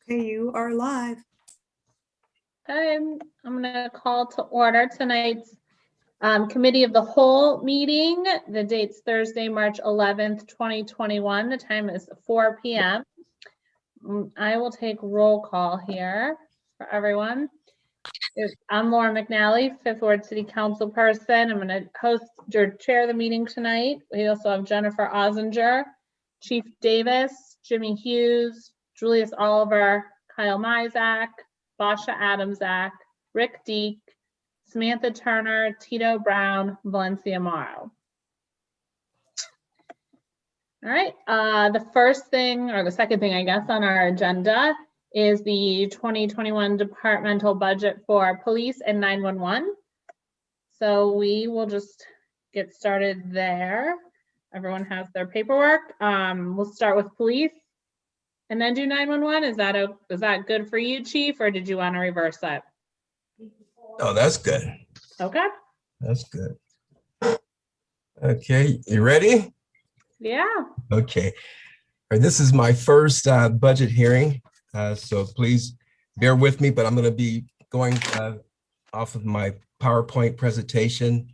Okay, you are live. I'm going to call to order tonight's Committee of the Whole meeting. The date's Thursday, March 11th, 2021. The time is 4 p.m. I will take roll call here for everyone. I'm Laura McNally, Fifth Ward City Council person. I'm going to host or chair the meeting tonight. We also have Jennifer Ozinger, Chief Davis, Jimmy Hughes, Julius Oliver, Kyle Mizak, Basha Adamzak, Rick Deek, Samantha Turner, Tito Brown, Valencia Morrow. All right, the first thing, or the second thing, I guess, on our agenda is the 2021 departmental budget for police and 911. So we will just get started there. Everyone has their paperwork. We'll start with police and then do 911. Is that good for you, Chief, or did you want to reverse that? Oh, that's good. Okay. That's good. Okay, you ready? Yeah. Okay. All right, this is my first budget hearing, so please bear with me, but I'm going to be going off of my PowerPoint presentation.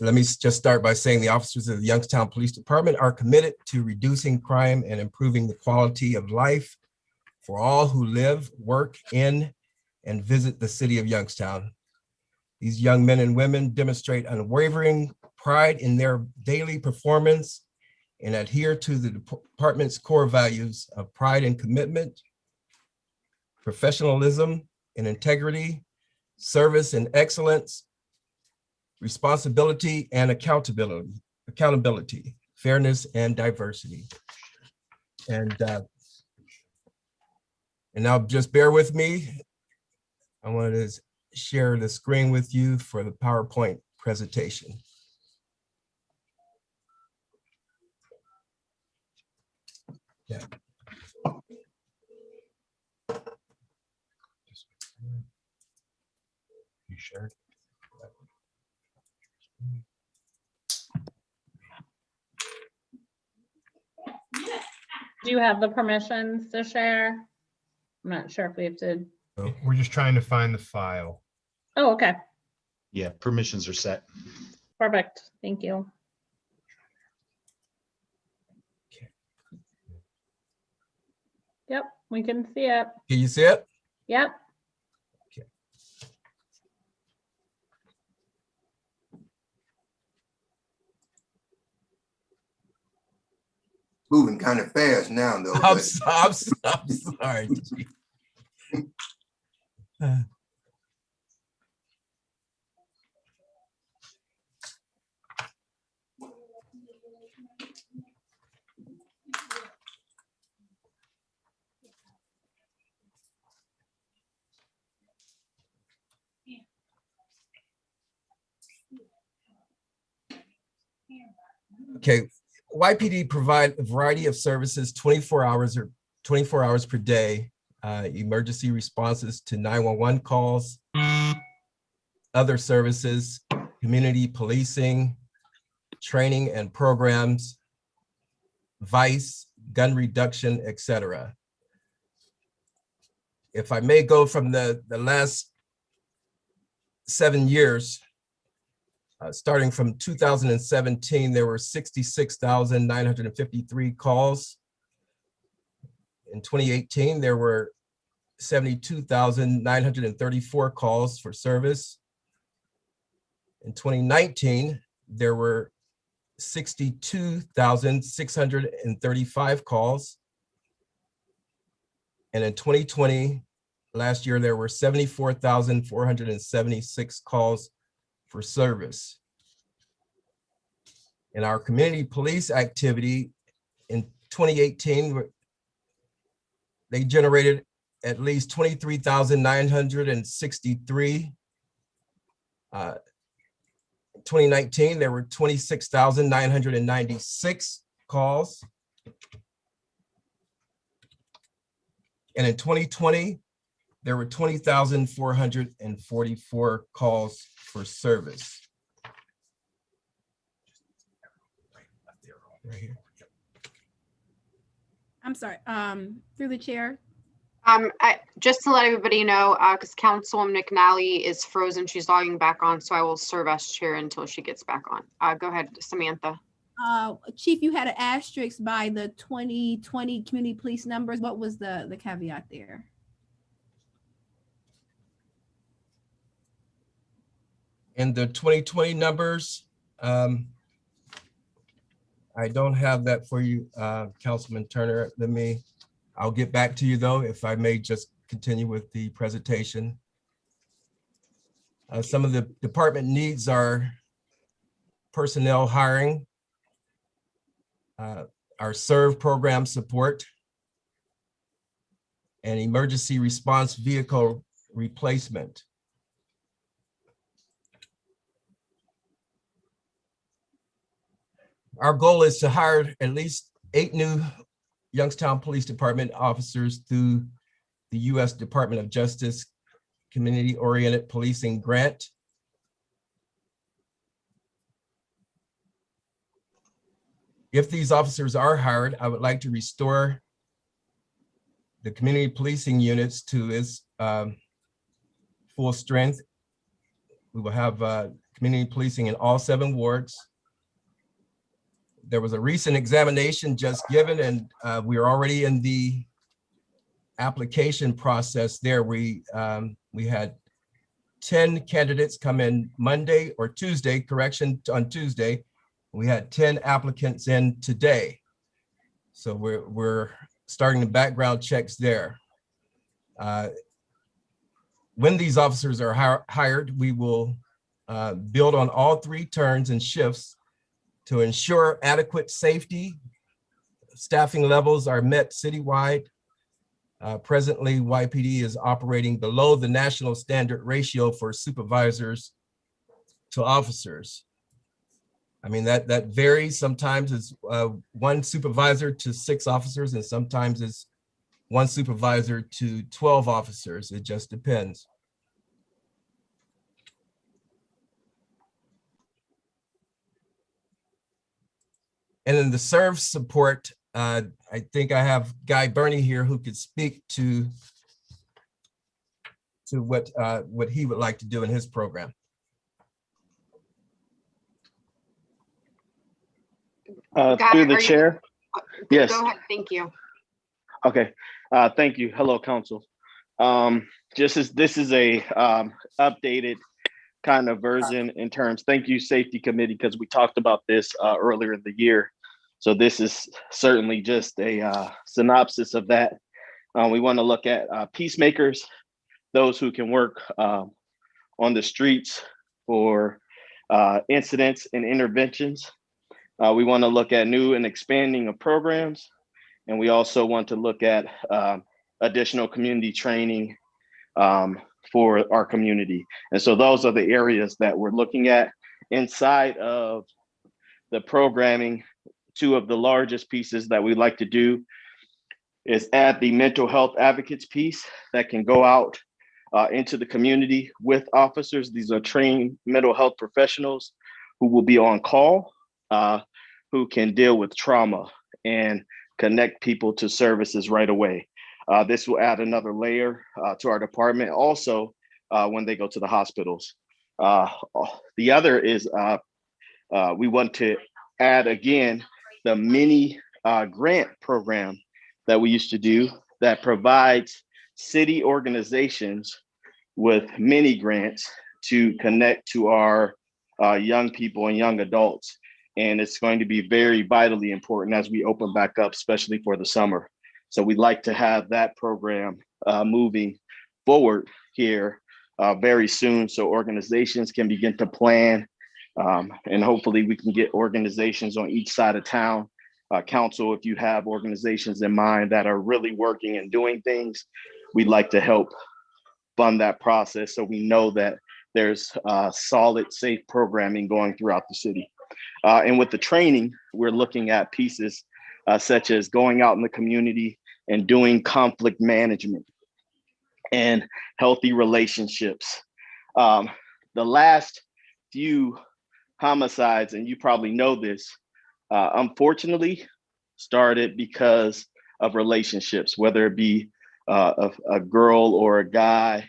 Let me just start by saying the officers of the Youngstown Police Department are committed to reducing crime and improving the quality of life for all who live, work in, and visit the city of Youngstown. These young men and women demonstrate unwavering pride in their daily performance and adhere to the department's core values of pride and commitment, professionalism and integrity, service and excellence, responsibility and accountability, fairness and diversity. And now just bear with me. I wanted to share the screen with you for the PowerPoint presentation. Yeah. You shared? Do you have the permissions to share? I'm not sure if we have to. We're just trying to find the file. Oh, okay. Yeah, permissions are set. Perfect. Thank you. Yep, we can see it. Can you see it? Yep. Okay. Moving kind of fast now, though. I'm sorry. Okay, YPD provide a variety of services 24 hours per day, emergency responses to 911 calls, other services, community policing, training and programs, vice, gun reduction, etc. If I may go from the last 7 years, starting from 2017, there were 66,953 calls. In 2018, there were 72,934 calls for service. In 2019, there were 62,635 calls. And in 2020, last year, there were 74,476 calls for service. In our community police activity in 2018, they generated at least 23,963. 2019, there were 26,996 calls. And in 2020, there were 20,444 calls for service. Right here. I'm sorry, through the chair. Just to let everybody know, because Councilwoman McNally is frozen, she's logging back on, so I will serve as chair until she gets back on. Go ahead, Samantha. Chief, you had an asterisk by the 2020 community police numbers. What was the caveat there? And the 2020 numbers, I don't have that for you, Councilman Turner. I'll get back to you though, if I may just continue with the presentation. Some of the department needs are personnel hiring, our C.I.R.V program support, and emergency response vehicle replacement. Our goal is to hire at least 8 new Youngstown Police Department officers through the U.S. Department of Justice Community-Oriented Policing Grant. If these officers are hired, I would like to restore the community policing units to its full strength. We will have community policing in all 7 wards. There was a recent examination just given, and we are already in the application process there. We had 10 candidates come in Monday or Tuesday, correction, on Tuesday. We had 10 applicants in today. So we're starting the background checks there. When these officers are hired, we will build on all 3 turns and shifts to ensure adequate safety. Staffing levels are met citywide. Presently, YPD is operating below the national standard ratio for supervisors to officers. I mean, that varies. Sometimes it's 1 supervisor to 6 officers, and sometimes it's 1 supervisor to 12 officers. It just depends. And then the C.I.R.V support, I think I have Guy Burney here who could speak to what he would like to do in his program. Through the chair. Yes. Go ahead, thank you. Okay. Thank you. Hello, council. This is a updated kind of version in terms. Thank you, Safety Committee, because we talked about this earlier in the year. So this is certainly just a synopsis of that. We want to look at peacemakers, those who can work on the streets for incidents and interventions. We want to look at new and expanding of programs. And we also want to look at additional community training for our community. And so those are the areas that we're looking at. Inside of the programming, 2 of the largest pieces that we like to do is add the mental health advocates piece that can go out into the community with officers. These are trained mental health professionals who will be on call, who can deal with trauma and connect people to services right away. This will add another layer to our department. Also, when they go to the hospitals. The other is we want to add again the mini grant program that we used to do that provides city organizations with mini grants to connect to our young people and young adults. And it's going to be very vitally important as we open back up, especially for the summer. So we'd like to have that program moving forward here very soon, so organizations can begin to plan, and hopefully we can get organizations on each side of town. Council, if you have organizations in mind that are really working and doing things, we'd like to help fund that process so we know that there's solid, safe programming going throughout the city. And with the training, we're looking at pieces such as going out in the community and doing conflict management and healthy relationships. The last few homicides, and you probably know this, unfortunately started because of relationships, whether it be a girl or a guy,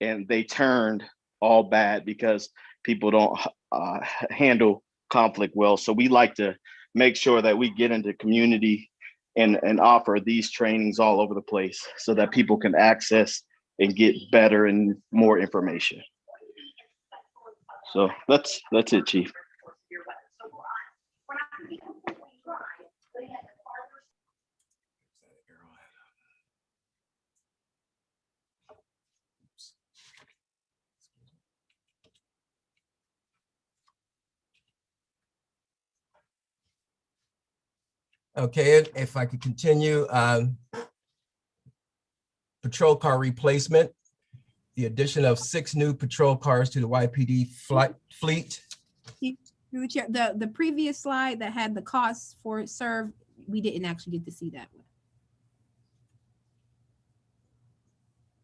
and they turned all bad because people don't handle conflict well. So we like to make sure that we get into community and offer these trainings all over the place so that people can access and get better and more information. So that's it, Chief. Okay, if I could continue, patrol car replacement, the addition of 6 new patrol cars to the YPD fleet. Through the chair, the previous slide that had the costs for C.I.R.V, we didn't actually get to see that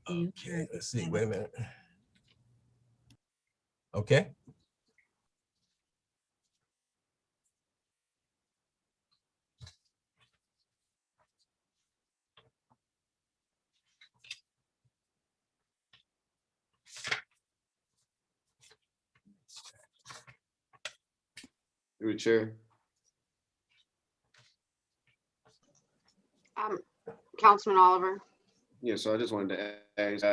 one. Okay, let's see, wait a minute. Okay. Through the chair. Councilman Oliver. Yeah, so I just wanted to ask,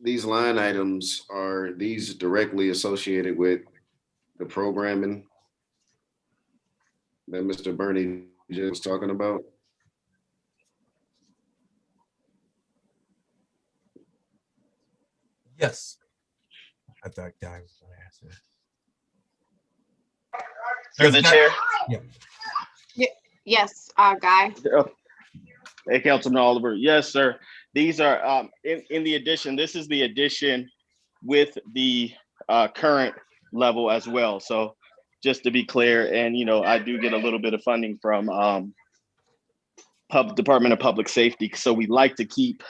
these line items, are these directly associated with the programming that Mr. Bernie just was talking about? Yes. I thought Guy was going to answer. Through the chair. Yeah. Yes, Guy. Hey, Councilman Oliver. Yes, sir. These are in the addition. This is the addition with the current level as well. So just to be clear, and I do get a little bit of funding from Department of Public Safety. So we like to keep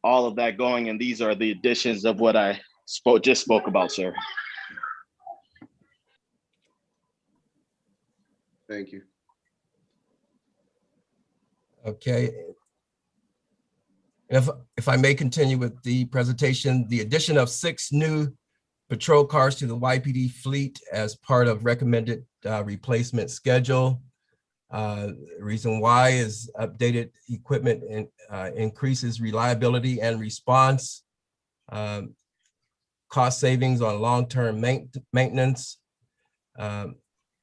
all of that going, and these are the additions of what I just spoke about, sir. Thank you. Okay. If I may continue with the presentation, the addition of 6 new patrol cars to the YPD fleet as part of recommended replacement schedule. Reason why is updated equipment increases reliability and response, cost savings on long-term maintenance.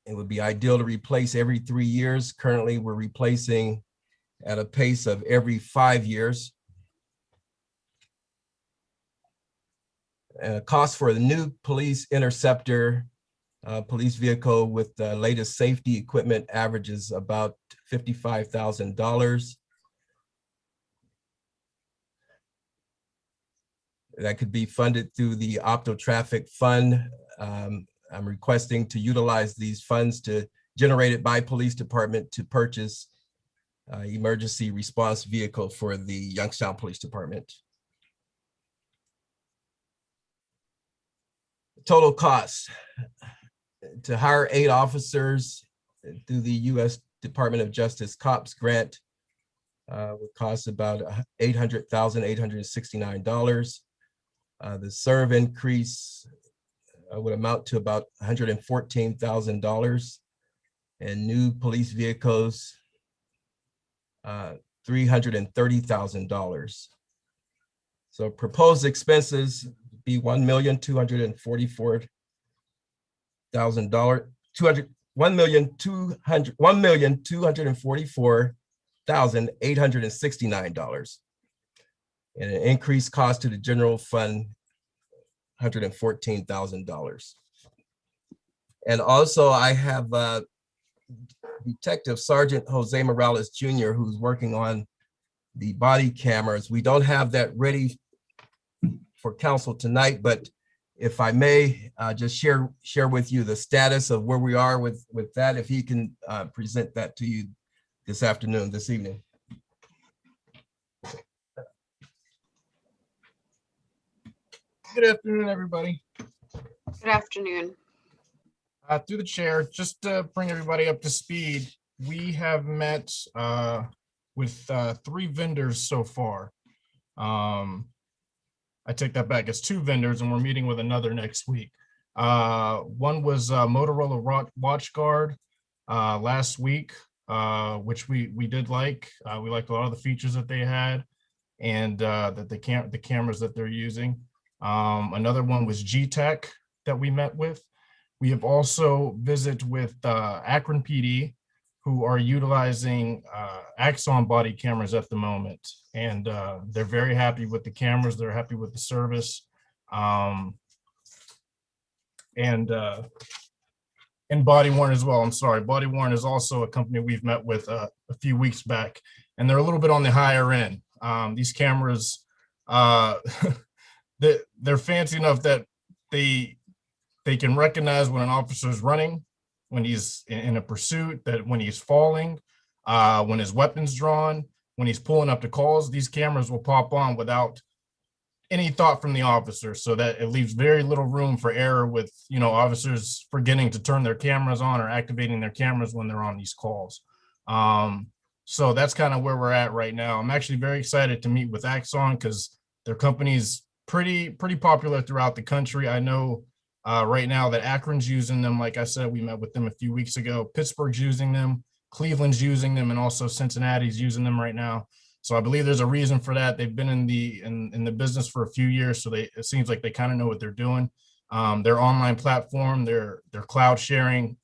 It would be ideal to replace every 3 years. Currently, we're replacing at a pace of every 5 years. Cost for the new police interceptor police vehicle with the latest safety equipment averages about $55,000. That could be funded through the Opto Traffic Fund. I'm requesting to utilize these funds generated by police department to purchase emergency response vehicle for the Youngstown Police Department. Total cost to hire 8 officers through the U.S. Department of Justice COPS grant would cost about $800,869. The C.I.R.V increase would amount to about $114,000, and new police vehicles, $330,000. So proposed expenses be $1,244,000, $1,244,869, and an increased cost to the general fund, $114,000. And also I have Detective Sergeant Jose Morales Jr., who's working on the body cameras. We don't have that ready for council tonight, but if I may just share with you the status of where we are with that, if he can present that to you this evening. Good afternoon, everybody. Good afternoon. Through the chair, just to bring everybody up to speed, we have met with 3 vendors so far. I take that back. It's 2 vendors, and we're meeting with another next week. One was Motorola WatchGuard last week, which we did like. We liked a lot of the features that they had, and that the cameras that they're using. Another one was G-Tech that we met with. We have also visited with Akron PD, who are utilizing Axon body cameras at the moment. And they're very happy with the cameras. They're happy with the service. And Body Worn as well. I'm sorry. Body Worn is also a company we've met with a few weeks back, and they're a little bit on the higher end. These cameras, they're fancy enough that they can recognize when an officer is running, when he's in a pursuit, that when he's falling, when his weapon's drawn, when he's pulling up to calls. These cameras will pop on without any thought from the officer, so that it leaves very little room for error with, officers forgetting to turn their cameras on or activating their cameras when they're on these calls. So that's kind of where we're at right now. I'm actually very excited to meet with Axon because their company's pretty popular throughout the country. I know right now that Akron's using them. Like I said, we met with them a few weeks ago. Pittsburgh's using them, Cleveland's using them, and also Cincinnati's using them right now. So I believe there's a reason for that. They've been in the business for a few years, so it seems like they kind of know what they're doing. Their online platform, their cloud sharing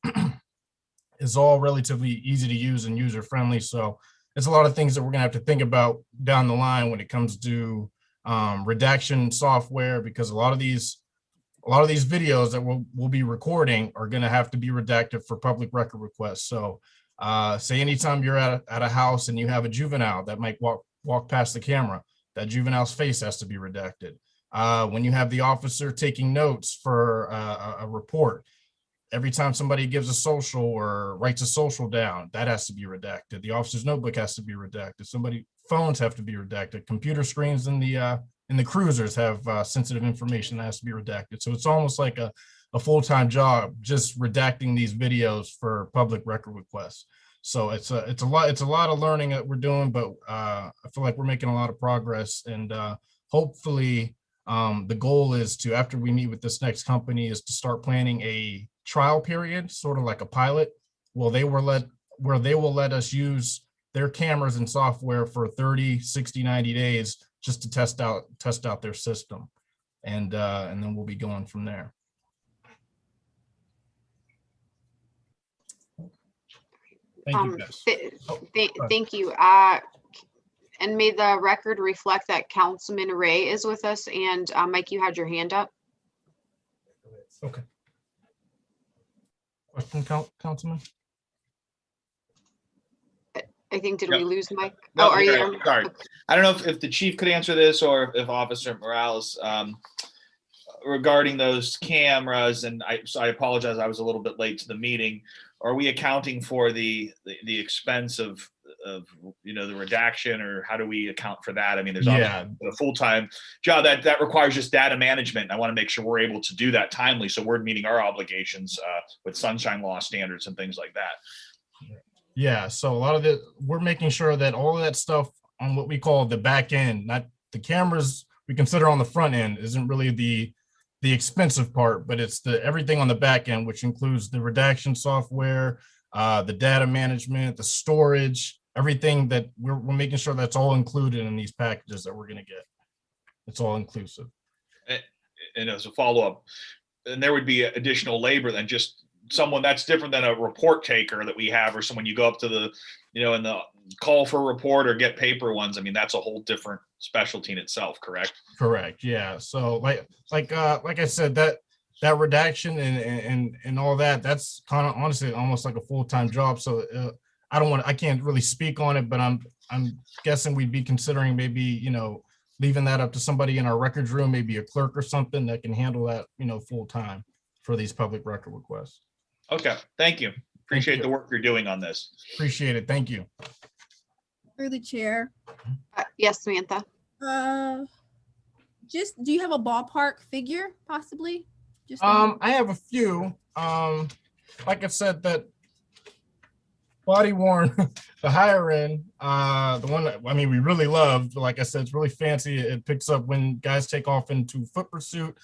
is all relatively easy to use and user friendly. So it's a lot of things that we're gonna have to think about down the line when it comes to redaction software, because a lot of these videos that we'll be recording are gonna have to be redacted for public record requests. So say anytime you're at a house and you have a juvenile that might walk past the camera, that juvenile's face has to be redacted. When you have the officer taking notes for a report, every time somebody gives a social or writes a social down, that has to be redacted. The officer's notebook has to be redacted. Phones have to be redacted. Computer screens in the cruisers have sensitive information that has to be redacted. So it's almost like a full-time job just redacting these videos for public record requests. So it's a lot of learning that we're doing, but I feel like we're making a lot of progress, and hopefully the goal is to, after we meet with this next company, is to start planning a trial period, sort of like a pilot, where they will let us use their cameras and software for 30, 60, 90 days just to test out their system. And then we'll be going from there. Thank you, guys. Thank you. And may the record reflect that Councilman Ray is with us, and Mike, you had your hand up. Okay. Question, Councilman? I think, did we lose Mike? No, Oh, are here, you? sorry. I don't know if the chief could answer this, or if Officer Morales, regarding those cameras, and I apologize, I was a little bit late to the meeting. Are we accounting for the expense of the redaction, or how do we account for that? I mean, there's obviously a full-time job that requires just data management. I want to make sure we're able to do that timely, so we're meeting our obligations with sunshine law standards and things like that. Yeah, so a lot of we're making sure that all of that stuff on what we call the back end, not the cameras we consider on the front end, isn't really the expensive part, but it's everything on the back end, which includes the redaction software, the data management, the storage, everything that we're making sure that's all included in these packages that we're going to get. It's all inclusive. And as a follow-up, and there would be additional labor than just someone that's different than a report taker that we have, or someone you go up to the, in the call for a report or get paper ones. I mean, that's a whole different specialty in itself, correct? Correct. Yeah. So like I said, that redaction and all that, that's kind of honestly almost like a full-time job. So I can't really speak on it, but I'm guessing we'd be considering maybe, leaving that up to somebody in our records room, maybe a clerk or something that can handle that, full-time for these public record requests. Okay. Thank you. Appreciate the work you're doing on this. Appreciate it. Thank you. Through the chair. Yes, Samantha. Just, do you have a ballpark figure possibly? I have a few. Like I said, that body worn, the higher end, the one that, I mean, we really love, like I said, it's really fancy. It picks up when guys take off into foot pursuit,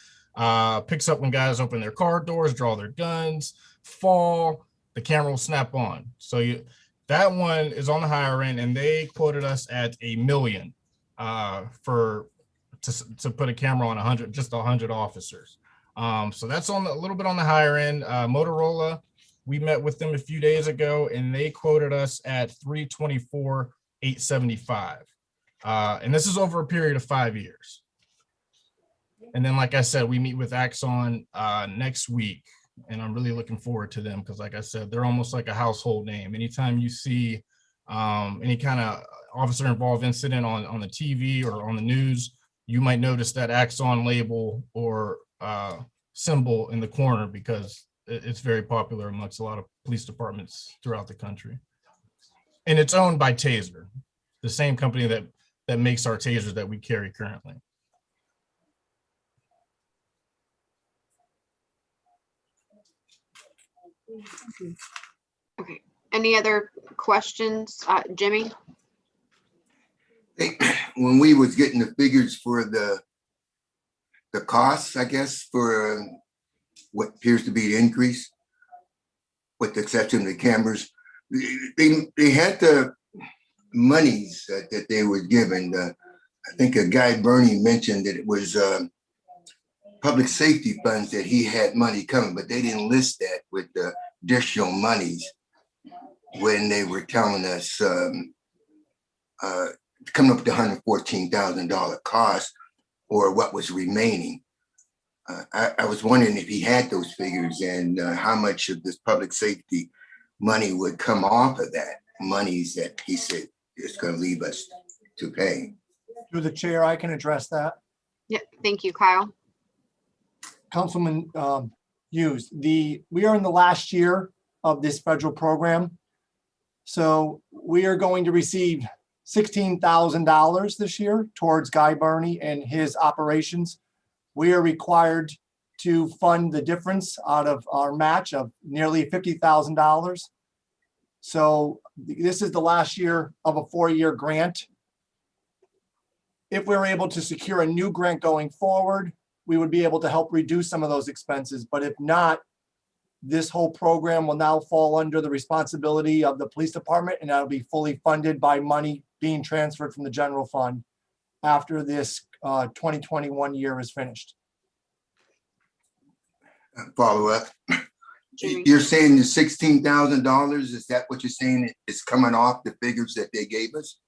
picks up when guys open their car doors, draw their guns, fall, the camera will snap on. So that one is on the higher end, and they quoted us at $1 million to put a camera on 100 officers. So that's a little bit on the higher end. Motorola, we met with them a few days ago, and they quoted us at $324,875. And this is over a period of 5 years. And then, like I said, we meet with Axon next week, and I'm really looking forward to them because, like I said, they're almost like a household name. Anytime you see any kind of officer involved incident on the TV or on the news, you might notice that Axon label or symbol in the corner because it's very popular amongst a lot of police departments throughout the country. And it's owned by Taser, the same company that makes our tasers that we carry currently. Okay, any other questions? Jimmy? When we was getting the figures for the costs, I guess, for what appears to be the increase, with the exception of the cameras, they had the monies that they were given. I think a guy, Bernie, mentioned that it was public safety funds that he had money coming, but they didn't list that with the additional monies when they were telling us coming up with the $114,000 cost or what was remaining. I was wondering if he had those figures and how much of this public safety money would come off of that monies that he said is going to leave us to pay. Through the chair, I can address that. Yeah, thank you, Kyle. Councilman Hughes, we are in the last year of this federal program. So we are going to receive $16,000 this year towards Guy Burney and his operations. We are required to fund the difference out of our match of nearly $50,000. So this is the last year of a 4-year grant. If we're able to secure a new grant going forward, we would be able to help reduce some of those expenses. But if not, this whole program will now fall under the responsibility of the police department, and that'll be fully funded by money being transferred from the general fund after this 2021 year is finished. Follow up. Jimmy. You're saying the $16,000, is that what you're saying is coming off the figures that they gave us?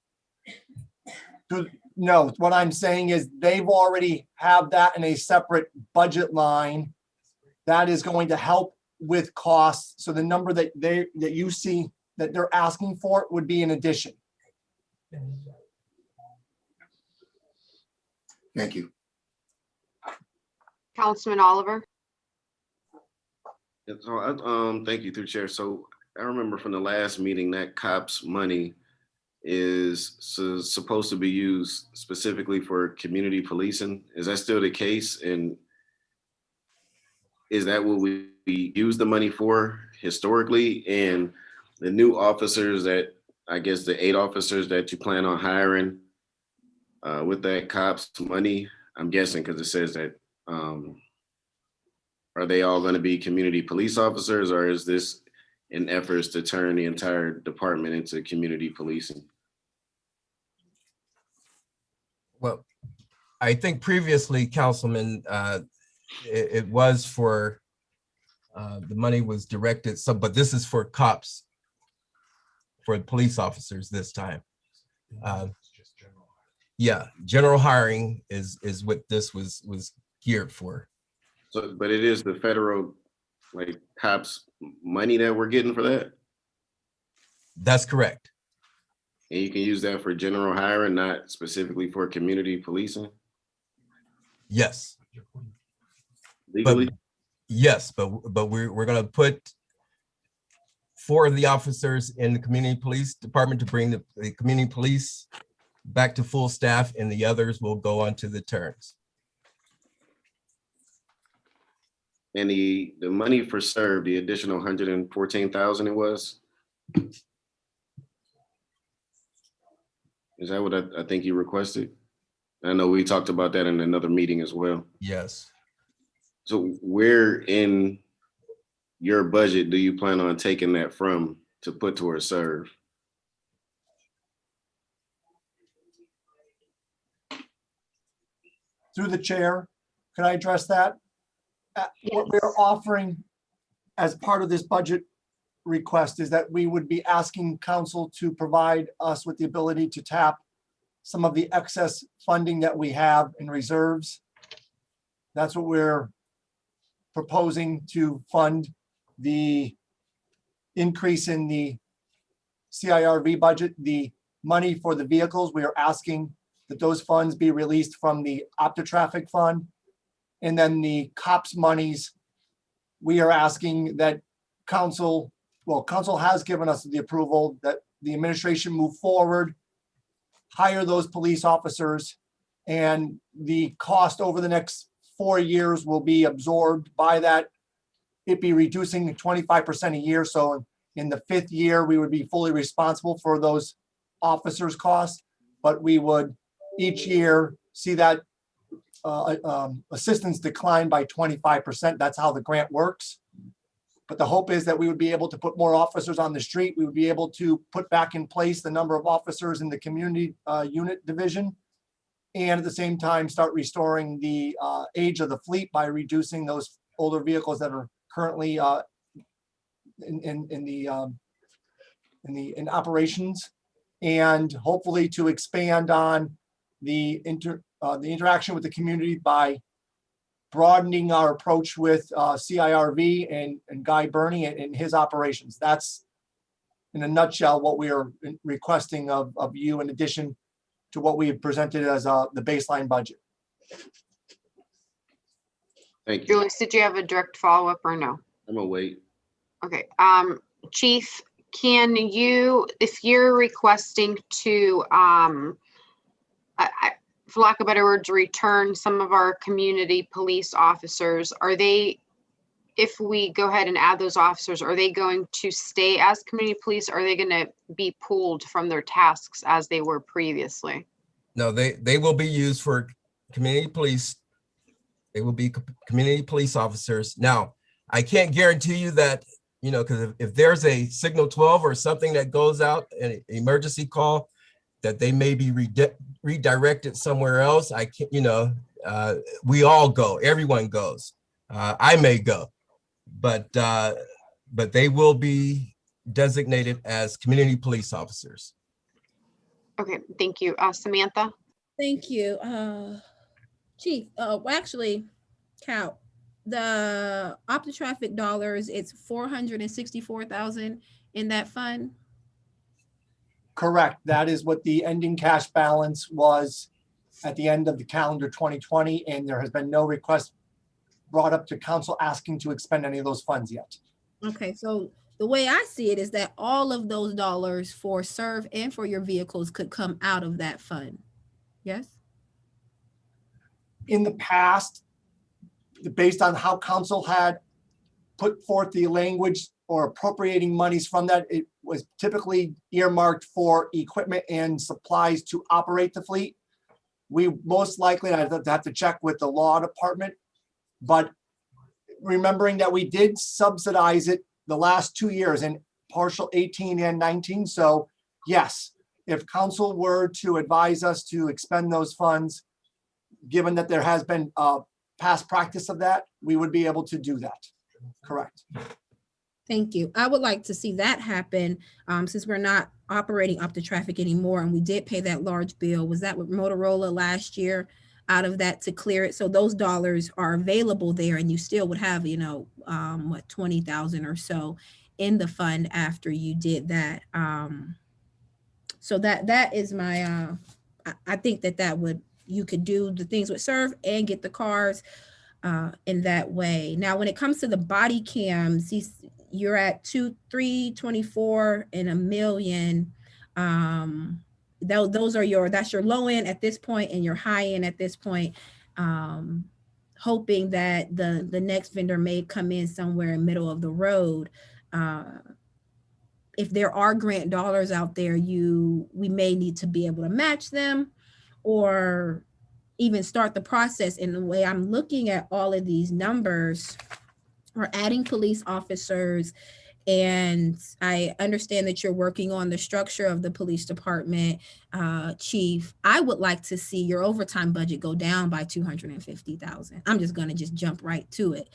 No, what I'm saying is they've already have that in a separate budget line that is going to help with costs. So the number that you see that they're asking for would be in addition. Thank you. Councilman Oliver? Yeah, so thank you, through chair. So I remember from the last meeting that COPS money is supposed to be used specifically for community policing. Is that still the case? And is that what we use the money for historically? And the new officers that, I guess the 8 officers that you plan on hiring with that COPS money, I'm guessing because it says that, are they all going to be community police officers, or is this an effort to turn the entire department into community policing? Well, I think previously, Councilman, it was for, the money was directed, but this is for cops, for police officers this time. Yeah, general hiring is what this was geared for. So, but it is the federal, like, cops money that we're getting for that? That's correct. And you can use that for general hiring, not specifically for community policing? Yes. Legally? Yes, but we're gonna put 4 of the officers in the community police department to bring the community police back to full staff, and the others will go on to the turns. And the money for C.I.R.V, the additional 114,000 it was? Is that what I think you requested? I know we talked about that in another meeting as well. Yes. So where in your budget do you plan on taking that from to put towards C.I.R.V? Through the chair, can I address that? What we're offering as part of this budget request is that we would be asking council to provide us with the ability to tap some of the excess funding that we have in reserves. That's what we're proposing to fund the increase in the C.I.R.V budget, the money for the vehicles. We are asking that those funds be released from the OptoTraffic fund. And then the COPS monies, we are asking that council has given us the approval that the administration move forward, hire those police officers, and the cost over the next 4 years will be absorbed by that. It be reducing 25% a year. So in the 5th year, we would be fully responsible for those officers' costs, but we would each year see that assistance decline by 25%. That's how the grant works. But the hope is that we would be able to put more officers on the street. We would be able to put back in place the number of officers in the community unit division. And at the same time, start restoring the age of the fleet by reducing those older vehicles that are currently in operations, and hopefully to expand on the interaction with the community by broadening our approach with C.I.R.V and Guy Burney and his operations. That's in a nutshell what we are requesting of you, in addition to what we have presented as the baseline budget. Thank you. Julius, did you have a direct follow-up or no? I'm gonna wait. Okay, Chief, can you, if you're requesting to, for lack of better words, return some of our community police officers, are they, if we go ahead and add those officers, are they going to stay as community police? Or are they gonna be pulled from their tasks as they were previously? No, they will be used for community police. They will be community police officers. Now, I can't guarantee you that, you know, because if there's a signal 12 or something that goes out, an emergency call, that they may be redirected somewhere else. I can't, you know, we all go, everyone goes. I may go, but they will be designated as community police officers. Okay, thank you. Samantha? Thank you. Chief, well, actually, Cal, the OptoTraffic dollars, it's 464,000 in that fund. Correct. That is what the ending cash balance was at the end of the calendar 2020, and there has been no request brought up to council asking to expend any of those funds yet. Okay, so the way I see it is that all of those dollars for C.I.R.V and for your vehicles could come out of that fund. Yes? In the past, based on how council had put forth the language or appropriating monies from that, it was typically earmarked for equipment and supplies to operate the fleet. We most likely, I'd have to check with the law department, but remembering that we did subsidize it the last 2 years in partial 18 and 19. So yes, if council were to advise us to expend those funds, given that there has been past practice of that, we would be able to do that. Correct. Thank you. I would like to see that happen since we're not operating OptoTraffic anymore, and we did pay that large bill. Was that with Motorola last year out of that to clear it? So those dollars are available there, and you still would have, you know, what, 20,000 or so in the fund after you did that. So that is my, I think that would, you could do the things with C.I.R.V and get the cars in that way. Now, when it comes to the body cams, you're at 324 and $1 million. Those are that's your low end at this point and your high end at this point. Hoping that the next vendor may come in somewhere in middle of the road. if there are grant dollars out there, we may need to be able to match them or even start the process. In the way I'm looking at all of these numbers, we're adding police officers, and I understand that you're working on the structure of the police department, Chief. I would like to see your overtime budget go down by 250,000. I'm just gonna jump right to it.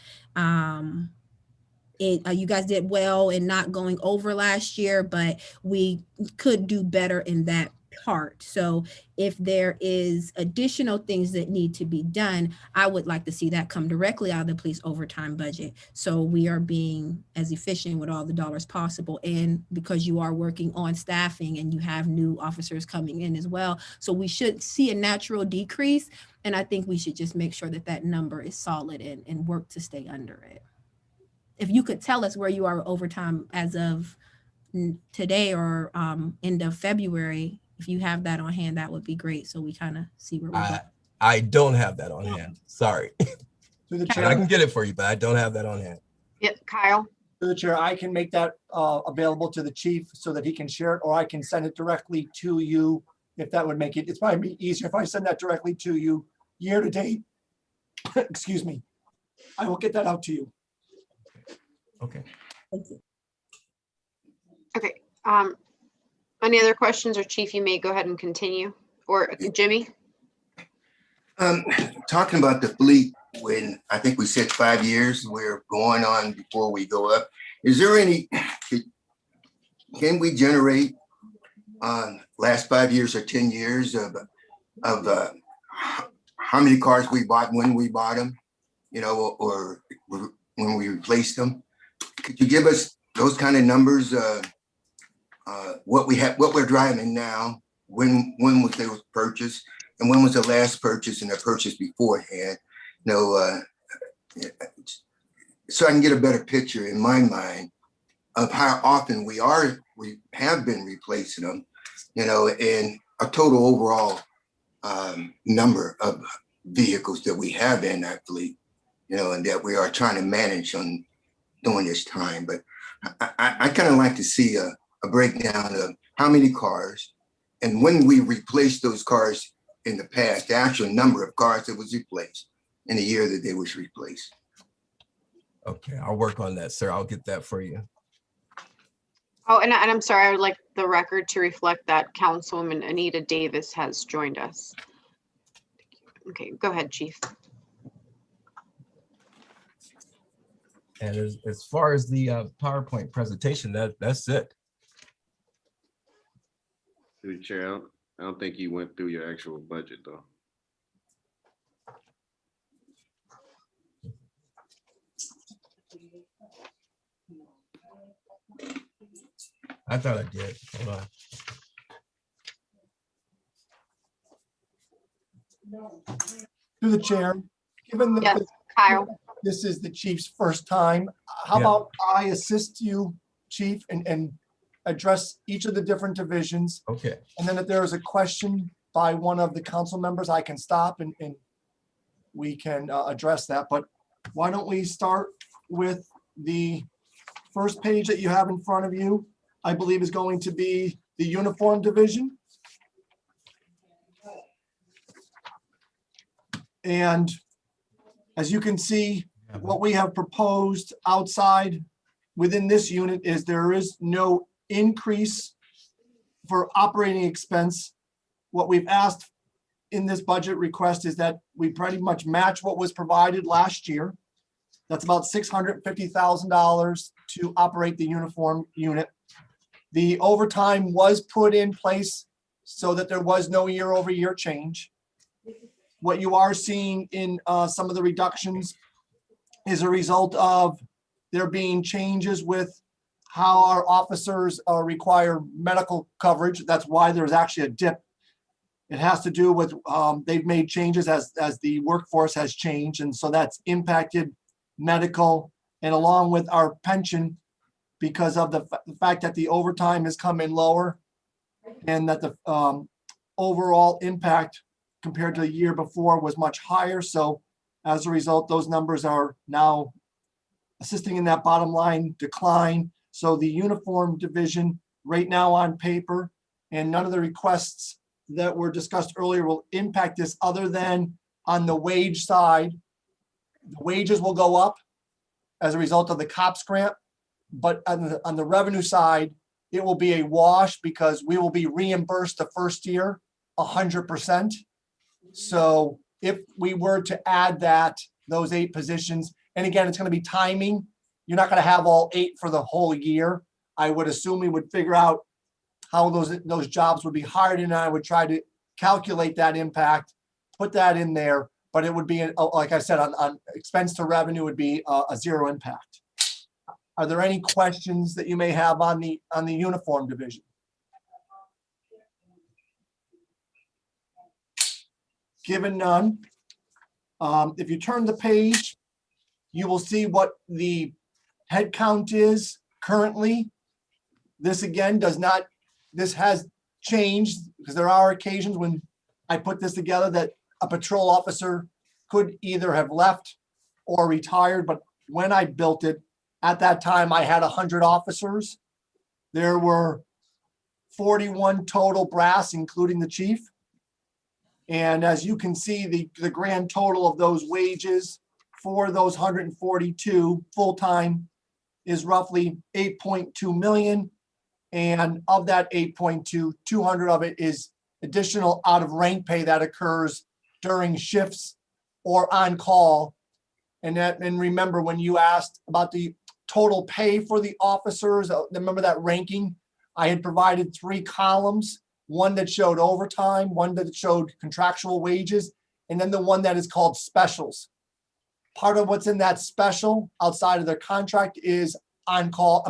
You guys did well in not going over last year, but we could do better in that part. So if there is additional things that need to be done, I would like to see that come directly out of the police overtime budget. So we are being as efficient with all the dollars possible. And because you are working on staffing and you have new officers coming in as well. So we should see a natural decrease. And I think we should just make sure that that number is solid and work to stay under it. If you could tell us where you are overtime as of today or end of February, if you have that on hand, that would be great. So we kind of see where we're going. I don't have that on hand. Sorry. Through the But I chair, can get it for you, but I don't have that on hand. Yep, Kyle. through the chair, I can make that available to the chief so that he can share it, or I can send it directly to you if that would make it. It's probably easier if I send that directly to you year to date. Excuse me. I will get that out to you. Okay. Thank you. Okay. Any other questions, or Chief, you may go ahead and continue, or Jimmy? Talking about the fleet, when I think we said 5 years, we're going on before we go up. Is there any, can we generate last 5 years or 10 years of how many cars we bought, when we bought them, or when we replaced them? Could you give us those kind of numbers? What we're driving now, when was they was purchased, and when was the last purchase and the purchase beforehand? So I can get a better picture in my mind of how often we have been replacing them, and a total overall number of vehicles that we have in that fleet, and that we are trying to manage on during this time. But I kind of like to see a breakdown of how many cars, and when we replaced those cars in the past, the actual number of cars that was replaced in the year that they was replaced. Okay, I'll work on that, sir. I'll get that for you. Oh, and I'm sorry, I would like the record to reflect that Councilwoman Anita Davis has joined us. Okay, go ahead, Chief. And as far as the PowerPoint presentation, that's it. Through the chair, I don't think you went through your actual budget though. I thought I did. Hold on. Through the chair, given Yes, that Kyle. this is the chief's first time, how Yeah. about I assist you, chief, and address each of the different divisions? Okay. And then if there is a question by one of the council members, I can stop and we can address that. But why don't we start with the first page that you have in front of you, I believe is going to be the uniform division. And as you can see, what we have proposed outside within this unit is there is no increase for operating expense. What we've asked in this budget request is that we pretty much match what was provided last year. That's about $650,000 to operate the uniform unit. The overtime was put in place so that there was no year-over-year change. What you are seeing in some of the reductions is a result of there being changes with how our officers require medical coverage. That's why there's actually a dip. It has to do with they've made changes as the workforce has changed, and so that's impacted medical and along with our pension because of the fact that the overtime has come in lower and that the overall impact compared to the year before was much higher. So as a result, those numbers are now assisting in that bottom line decline. So the uniform division right now on paper, and none of the requests that were discussed earlier will impact this other than on the wage side. The wages will go up as a result of the COPS grant, but on the revenue side, it will be a wash because we will be reimbursed the first year 100%. So if we were to add those 8 positions, and again, it's going to be timing. You're not going to have all 8 for the whole year. I would assume we would figure out how those jobs would be hired, and I would try to calculate that impact, put that in there, but it would be, like I said, on expense to revenue would be a 0 impact. Are there any questions that you may have on the uniform division? Given none, if you turn the page, you will see what the head count is currently. This again this has changed because there are occasions when I put this together that a patrol officer could either have left or retired, but when I built it, at that time, I had 100 officers. There were 41 total brass, including the chief. And as you can see, the grand total of those wages for those 142 full-time is roughly 8.2 million. And of that 8.2, 200 of it is additional out of rank pay that occurs during shifts or on call. And remember when you asked about the total pay for the officers, remember that ranking? I had provided 3 columns, one that showed overtime, one that showed contractual wages, and then the one that is called specials. Part of what's in that special outside of their contract is on-call,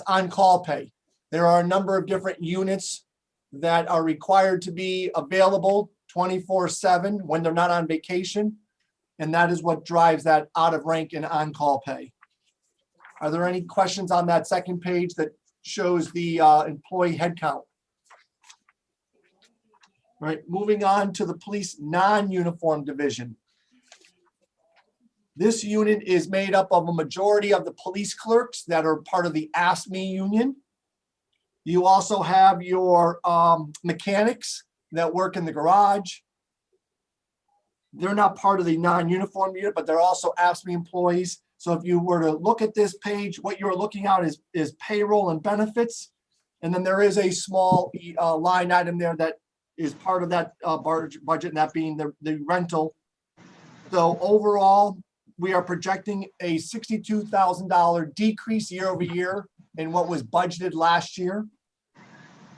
on-call pay. There are a number of different units that are required to be available 24/7 when they're not on vacation. And that is what drives that out of rank and on-call pay. Are there any questions on that second page that shows the employee headcount? All right, moving on to the police non-uniform division. This unit is made up of a majority of the police clerks that are part of the ASME union. You also have your mechanics that work in the garage. They're not part of the non-uniform unit, but they're also ASME employees. So if you were to look at this page, what you're looking at is payroll and benefits. And then there is a small line item there that is part of that budget, and that being the rental. So overall, we are projecting a $62,000 decrease year over year in what was budgeted last year.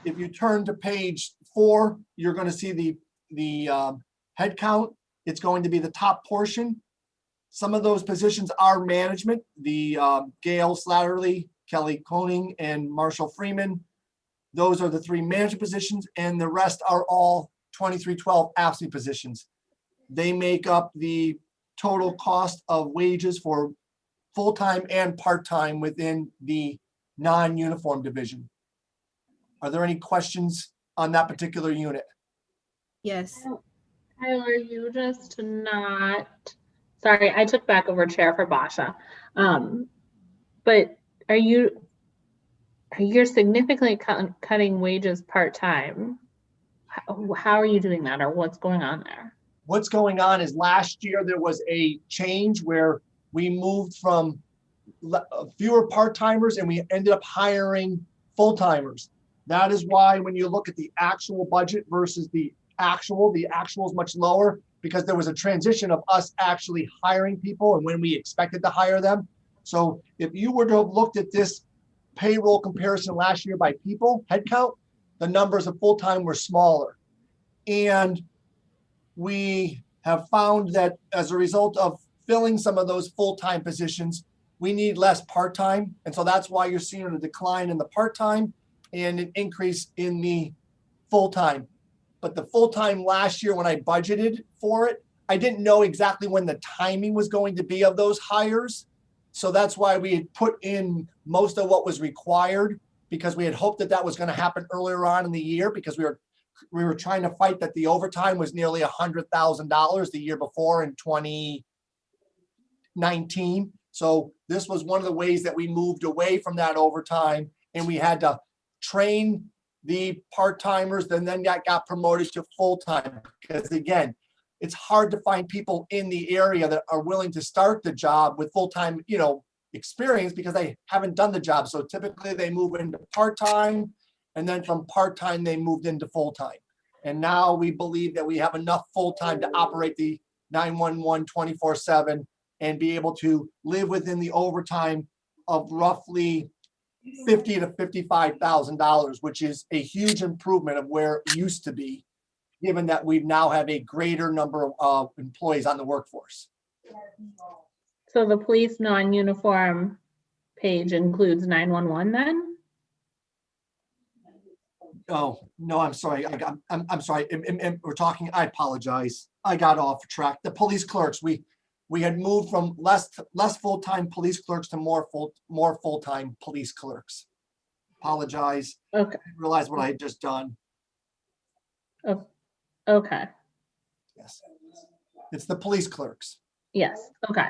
If you turn to page 4, you're going to see the head count. It's going to be the top portion. Some of those positions are management. The Gail Slatterly, Kelly Koning, and Marshall Freeman. Those are the 3 management positions, and the rest are all 2312 AFSCME positions. They make up the total cost of wages for full-time and part-time within the non-uniform division. Are there any questions on that particular unit? Yes. Tyler, you just not, sorry, I took back over chair for Basha. But you're significantly cutting wages part-time. How are you doing that, or what's going on there? What's going on is last year there was a change where we moved from fewer part-timers and we ended up hiring full-timers. That is why when you look at the actual budget versus the actual is much lower because there was a transition of us actually hiring people and when we expected to hire them. So if you were to have looked at this payroll comparison last year by people, headcount, the numbers of full-time were smaller. And we have found that as a result of filling some of those full-time positions, we need less part-time. And so that's why you're seeing a decline in the part-time and an increase in the full-time. But the full-time last year when I budgeted for it, I didn't know exactly when the timing was going to be of those hires. So that's why we had put in most of what was required because we had hoped that that was going to happen earlier on in the year because we were trying to fight that the overtime was nearly $100,000 the year before in 2019. So this was one of the ways that we moved away from that overtime, and we had to train the part-timers, and then that got promoted to full-time. Because again, it's hard to find people in the area that are willing to start the job with full-time, experience, because they haven't done the job. So typically they move into part-time, and then from part-time, they moved into full-time. And now we believe that we have enough full-time to operate the 911 24/7 and be able to live within the overtime of roughly $50,000 to $55,000, which is a huge improvement of where it used to be, given that we now have a greater number of employees on the workforce. So the police non-uniform page includes 911 then? Oh, no, I'm sorry. I'm sorry. We're talking, I apologize. I got off track. The police clerks, we had moved from less full-time police clerks to more full-time police clerks. Apologize. Okay. I didn't realize what I had just done. Okay. Yes. It's the police clerks. Yes. Okay.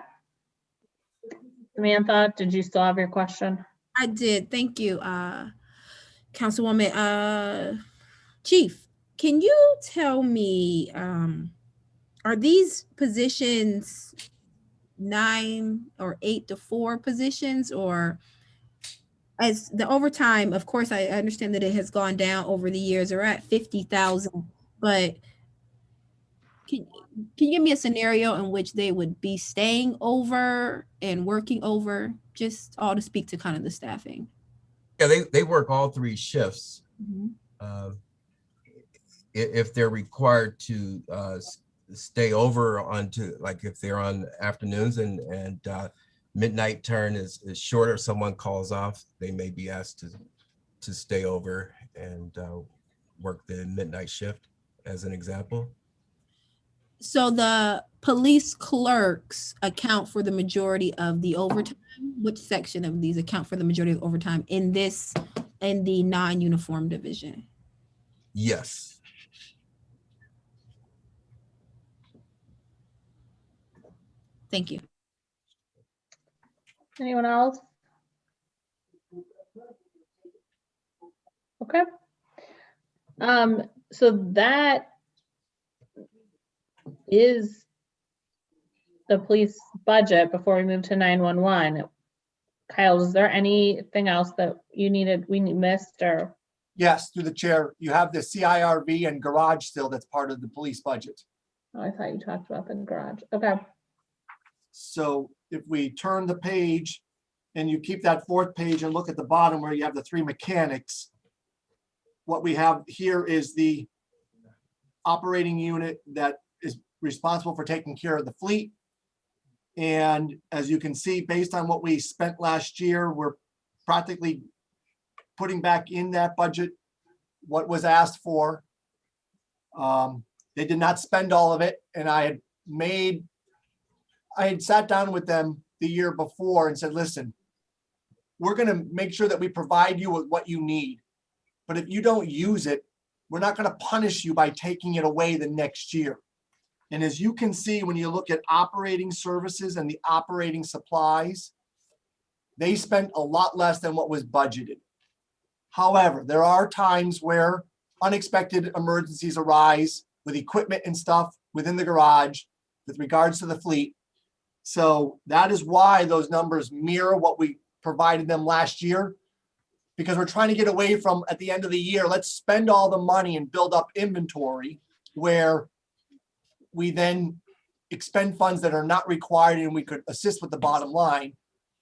Samantha, did you still have your question? I did. Thank you, Councilwoman. Chief, can you tell me, are these positions 9 or 8 to 4 positions, or as the overtime? Of course, I understand that it has gone down over the years. We're at 50,000, but can you give me a scenario in which they would be staying over and working over, just all to speak to kind of the staffing? Yeah, they work all 3 shifts. Mhm. If they're required to stay over onto, like if they're on afternoons and midnight turn is shorter, someone calls off, they may be asked to stay over and work the midnight shift, as an example. So the police clerks account for the majority of the overtime. Which section of these account for the majority of overtime in the non-uniform division? Yes. Thank you. Anyone else? Okay. So that is the police budget before we move to 911. Kyle, is there anything else that we missed, or? Yes, through the chair, you have the C.I.R.V. and garage still, that's part of the police budget. Oh, I thought you talked about the garage. Okay. So if we turn the page and you keep that 4th page and look at the bottom where you have the 3 mechanics, what we have here is the operating unit that is responsible for taking care of the fleet. And as you can see, based on what we spent last year, we're practically putting back in that budget what was asked for. They did not spend all of it, and I had sat down with them the year before and said, listen, we're going to make sure that we provide you with what you need. But if you don't use it, we're not going to punish you by taking it away the next year. And as you can see, when you look at operating services and the operating supplies, they spent a lot less than what was budgeted. However, there are times where unexpected emergencies arise with equipment and stuff within the garage with regards to the fleet. So that is why those numbers mirror what we provided them last year, because we're trying to get away from, at the end of the year, let's spend all the money and build up inventory where we then expend funds that are not required and we could assist with the bottom line,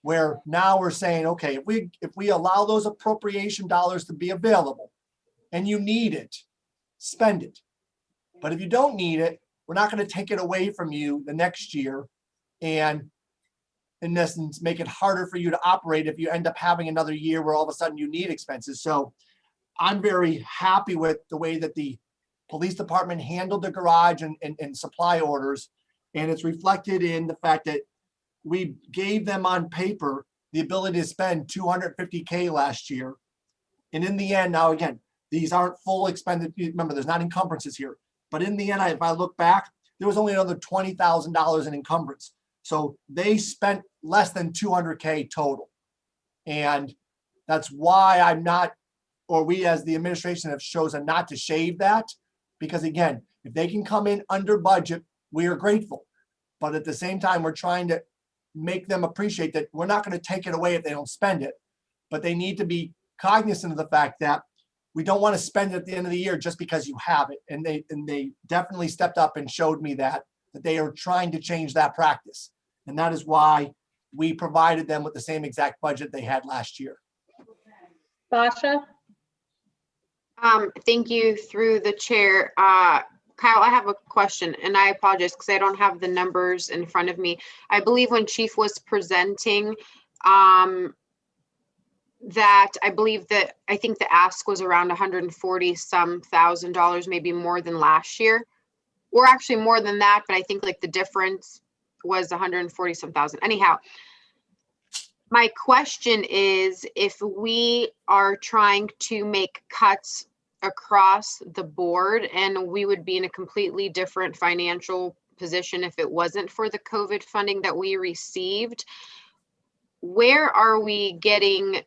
where now we're saying, okay, if we allow those appropriation dollars to be available and you need it, spend it. But if you don't need it, we're not going to take it away from you the next year and in essence make it harder for you to operate if you end up having another year where all of a sudden you need expenses. So I'm very happy with the way that the police department handled the garage and supply orders. And it's reflected in the fact that we gave them on paper the ability to spend $250K last year. And in the end, now again, these aren't full expended. Remember, there's not encumbrances here. But in the end, if I look back, there was only another $20,000 in encumbrance. So they spent less than 200K total. And that's why I'm not, or we as the administration have chosen not to shave that. Because again, if they can come in under budget, we are grateful. But at the same time, we're trying to make them appreciate that we're not going to take it away if they don't spend it. But they need to be cognizant of the fact that we don't want to spend it at the end of the year just because you have it. And they definitely stepped up and showed me that they are trying to change that practice. And that is why we provided them with the same exact budget they had last year. Basha? Thank you through the chair. Kyle, I have a question and I apologize because I don't have the numbers in front of me. I believe when Chief was presenting, that I think the ask was around 140 some $1,000, maybe more than last year, or actually more than that. But I think like the difference was 140 some thousand. Anyhow, my question is, if we are trying to make cuts across the board, and we would be in a completely different financial position if it wasn't for the COVID funding that we received, where are we getting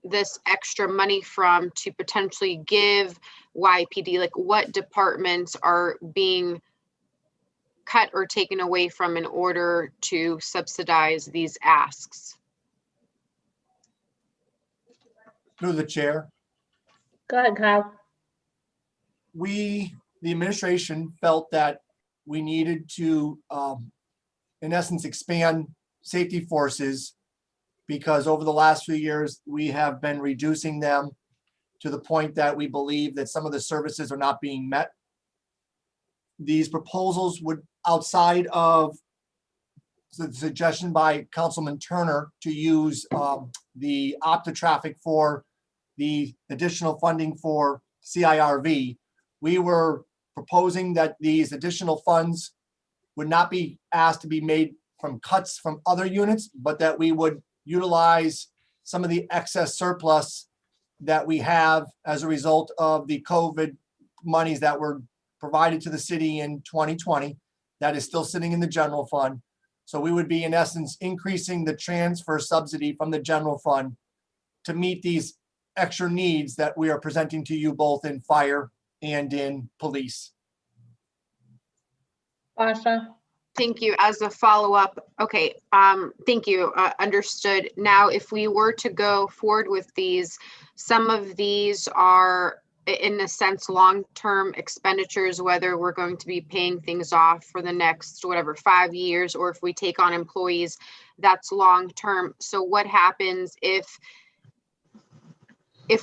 this extra money from to potentially give YPD? Like, what departments are being cut or taken away from in order to subsidize these asks? Through the chair, Go ahead, Kyle. the administration felt that we needed to, in essence, expand safety forces, because over the last few years, we have been reducing them to the point that we believe that some of the services are not being met. These proposals would, outside of the suggestion by Councilman Turner to use the opto traffic for the additional funding for C.I.R.V, we were proposing that these additional funds would not be asked to be made from cuts from other units, but that we would utilize some of the excess surplus that we have as a result of the COVID monies that were provided to the city in 2020 that is still sitting in the general fund. So we would be in essence increasing the transfer subsidy from the general fund to meet these extra needs that we are presenting to you both in fire and in police. Basha? Thank you. As a follow-up, okay, thank you, understood. Now, if we were to go forward with these, some of these are, in a sense, long-term expenditures, whether we're going to be paying things off for the next, whatever, 5 years, or if we take on employees, that's long-term. So what happens if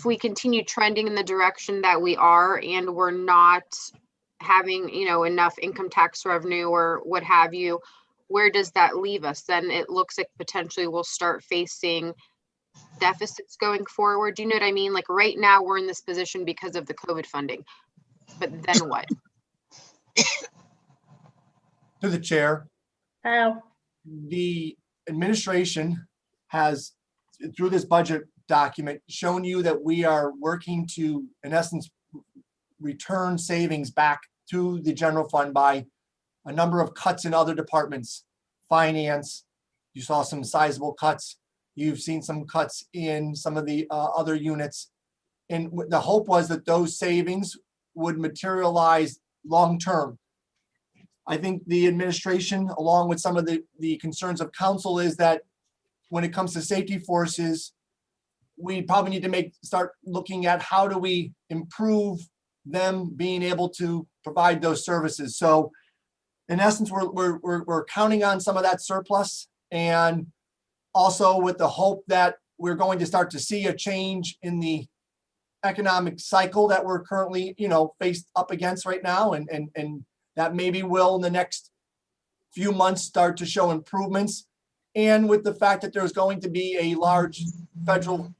we continue trending in the direction that we are and we're not having, enough income tax revenue or what have you, where does that leave us? Then it looks like potentially we'll start facing deficits going forward. Do you know what I mean? Like right now we're in this position because of the COVID funding, but then what? To the chair, Kyle? the administration has, through this budget document, shown you that we are working to, in essence, return savings back to the general fund by a number of cuts in other departments. Finance, you saw some sizable cuts. You've seen some cuts in some of the other units. And the hope was that those savings would materialize long-term. I think the administration, along with some of the concerns of council, is that when it comes to safety forces, we probably need to start looking at how do we improve them being able to provide those services. So in essence, we're counting on some of that surplus, and also with the hope that we're going to start to see a change in the economic cycle that we're currently, faced up against right now. And that maybe will in the next few months start to show improvements. And with the fact that there's going to be a large federal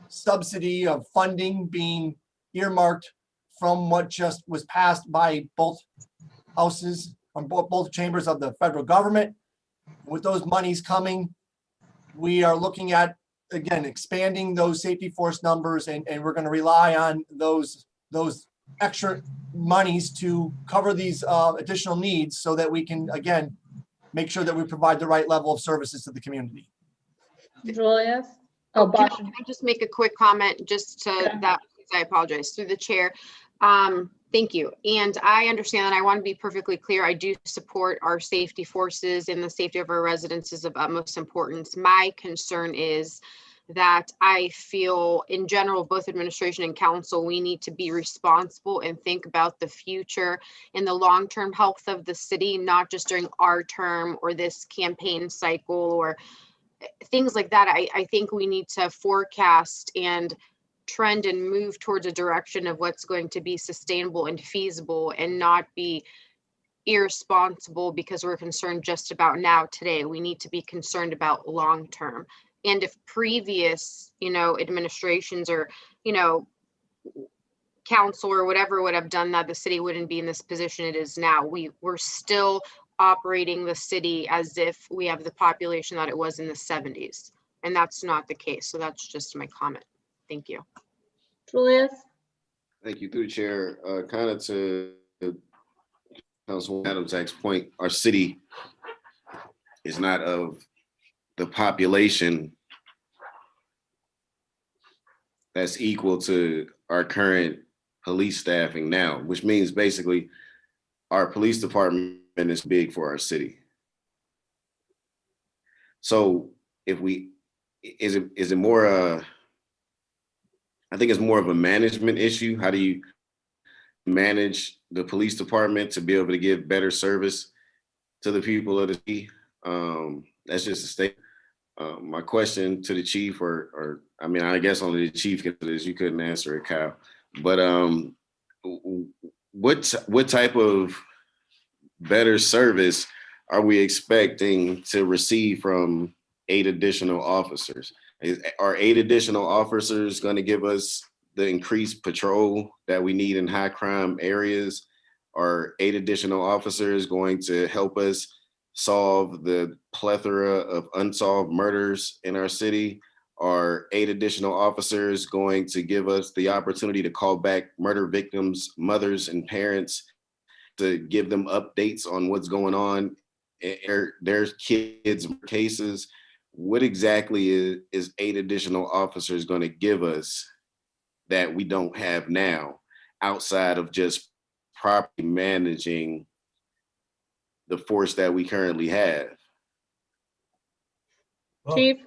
subsidy of funding being earmarked from what just was passed by both houses, on both chambers of the federal government. With those monies coming, we are looking at, again, expanding those safety force numbers, and we're going to rely on those extra monies to cover these additional needs so that we can, again, make sure that we provide the right level of services to the community. Julius? Oh, Can Bosch. I just make a quick comment just to Yeah. that? I apologize through the chair. Thank you. And I understand that I want to be perfectly clear. I do support our safety forces, and the safety of our residents is of utmost importance. My concern is that I feel in general, both administration and council, we need to be responsible and think about the future and the long-term health of the city, not just during our term or this campaign cycle or things like that. I think we need to forecast and trend and move towards a direction of what's going to be sustainable and feasible, and not be irresponsible because we're concerned just about now today. We need to be concerned about long term. And if previous, administrations or, council or whatever would have done that, the city wouldn't be in this position it is now. We're still operating the city as if we have the population that it was in the 70s. And that's not the case. So that's just my comment. Thank you. Julius? Thank you, through the chair. Kind of to Councilwoman Adams' point, our city is not of the population that's equal to our current police staffing now, which means basically our police department is big for our city. So if we, is it more, I think it's more of a management issue. How do you manage the police department to be able to give better service to the people of the city? That's just a statement. My question to the chief, or I mean, I guess only the chief can do this. You couldn't answer it, Kyle. But what type of better service are we expecting to receive from 8 additional officers? Are 8 additional officers going to give us the increased patrol that we need in high crime areas? Are 8 additional officers going to help us solve the plethora of unsolved murders in our city? Are 8 additional officers going to give us the opportunity to call back murder victims' mothers and parents to give them updates on what's going on in their kids' cases? What exactly is 8 additional officers going to give us that we don't have now, outside of just properly managing the force that we currently have? Well, Chief?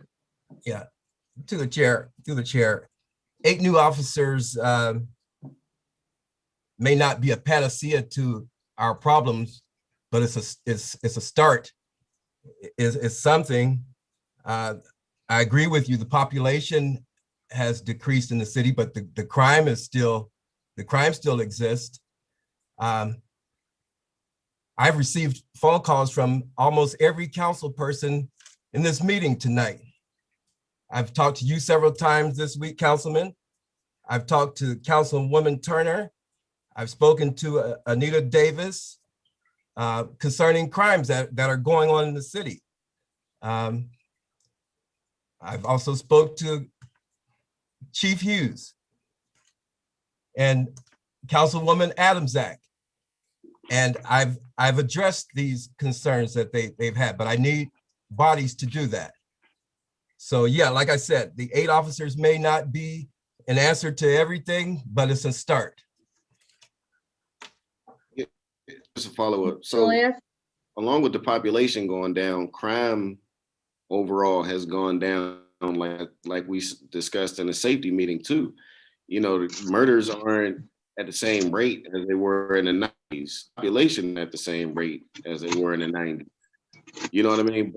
yeah, through the chair, 8 new officers may not be a panacea to our problems, but it's a start. It's something. I agree with you. The population has decreased in the city, but the crime still exists. I've received phone calls from almost every council person in this meeting tonight. I've talked to you several times this week, Councilman. I've talked to Councilwoman Turner. I've spoken to Anita Davis concerning crimes that are going on in the city. I've also spoke to Chief Hughes and Councilwoman Adamsack. And I've addressed these concerns that they've had, but I need bodies to do that. So yeah, like I said, the 8 officers may not be an answer to everything, but it's a start. Just a follow-up. So Julius? along with the population going down, crime overall has gone down, like we discussed in the safety meeting too. Murders aren't at the same rate as they were in the 90s. Population at the same rate as they were in the 90s. You know what I mean?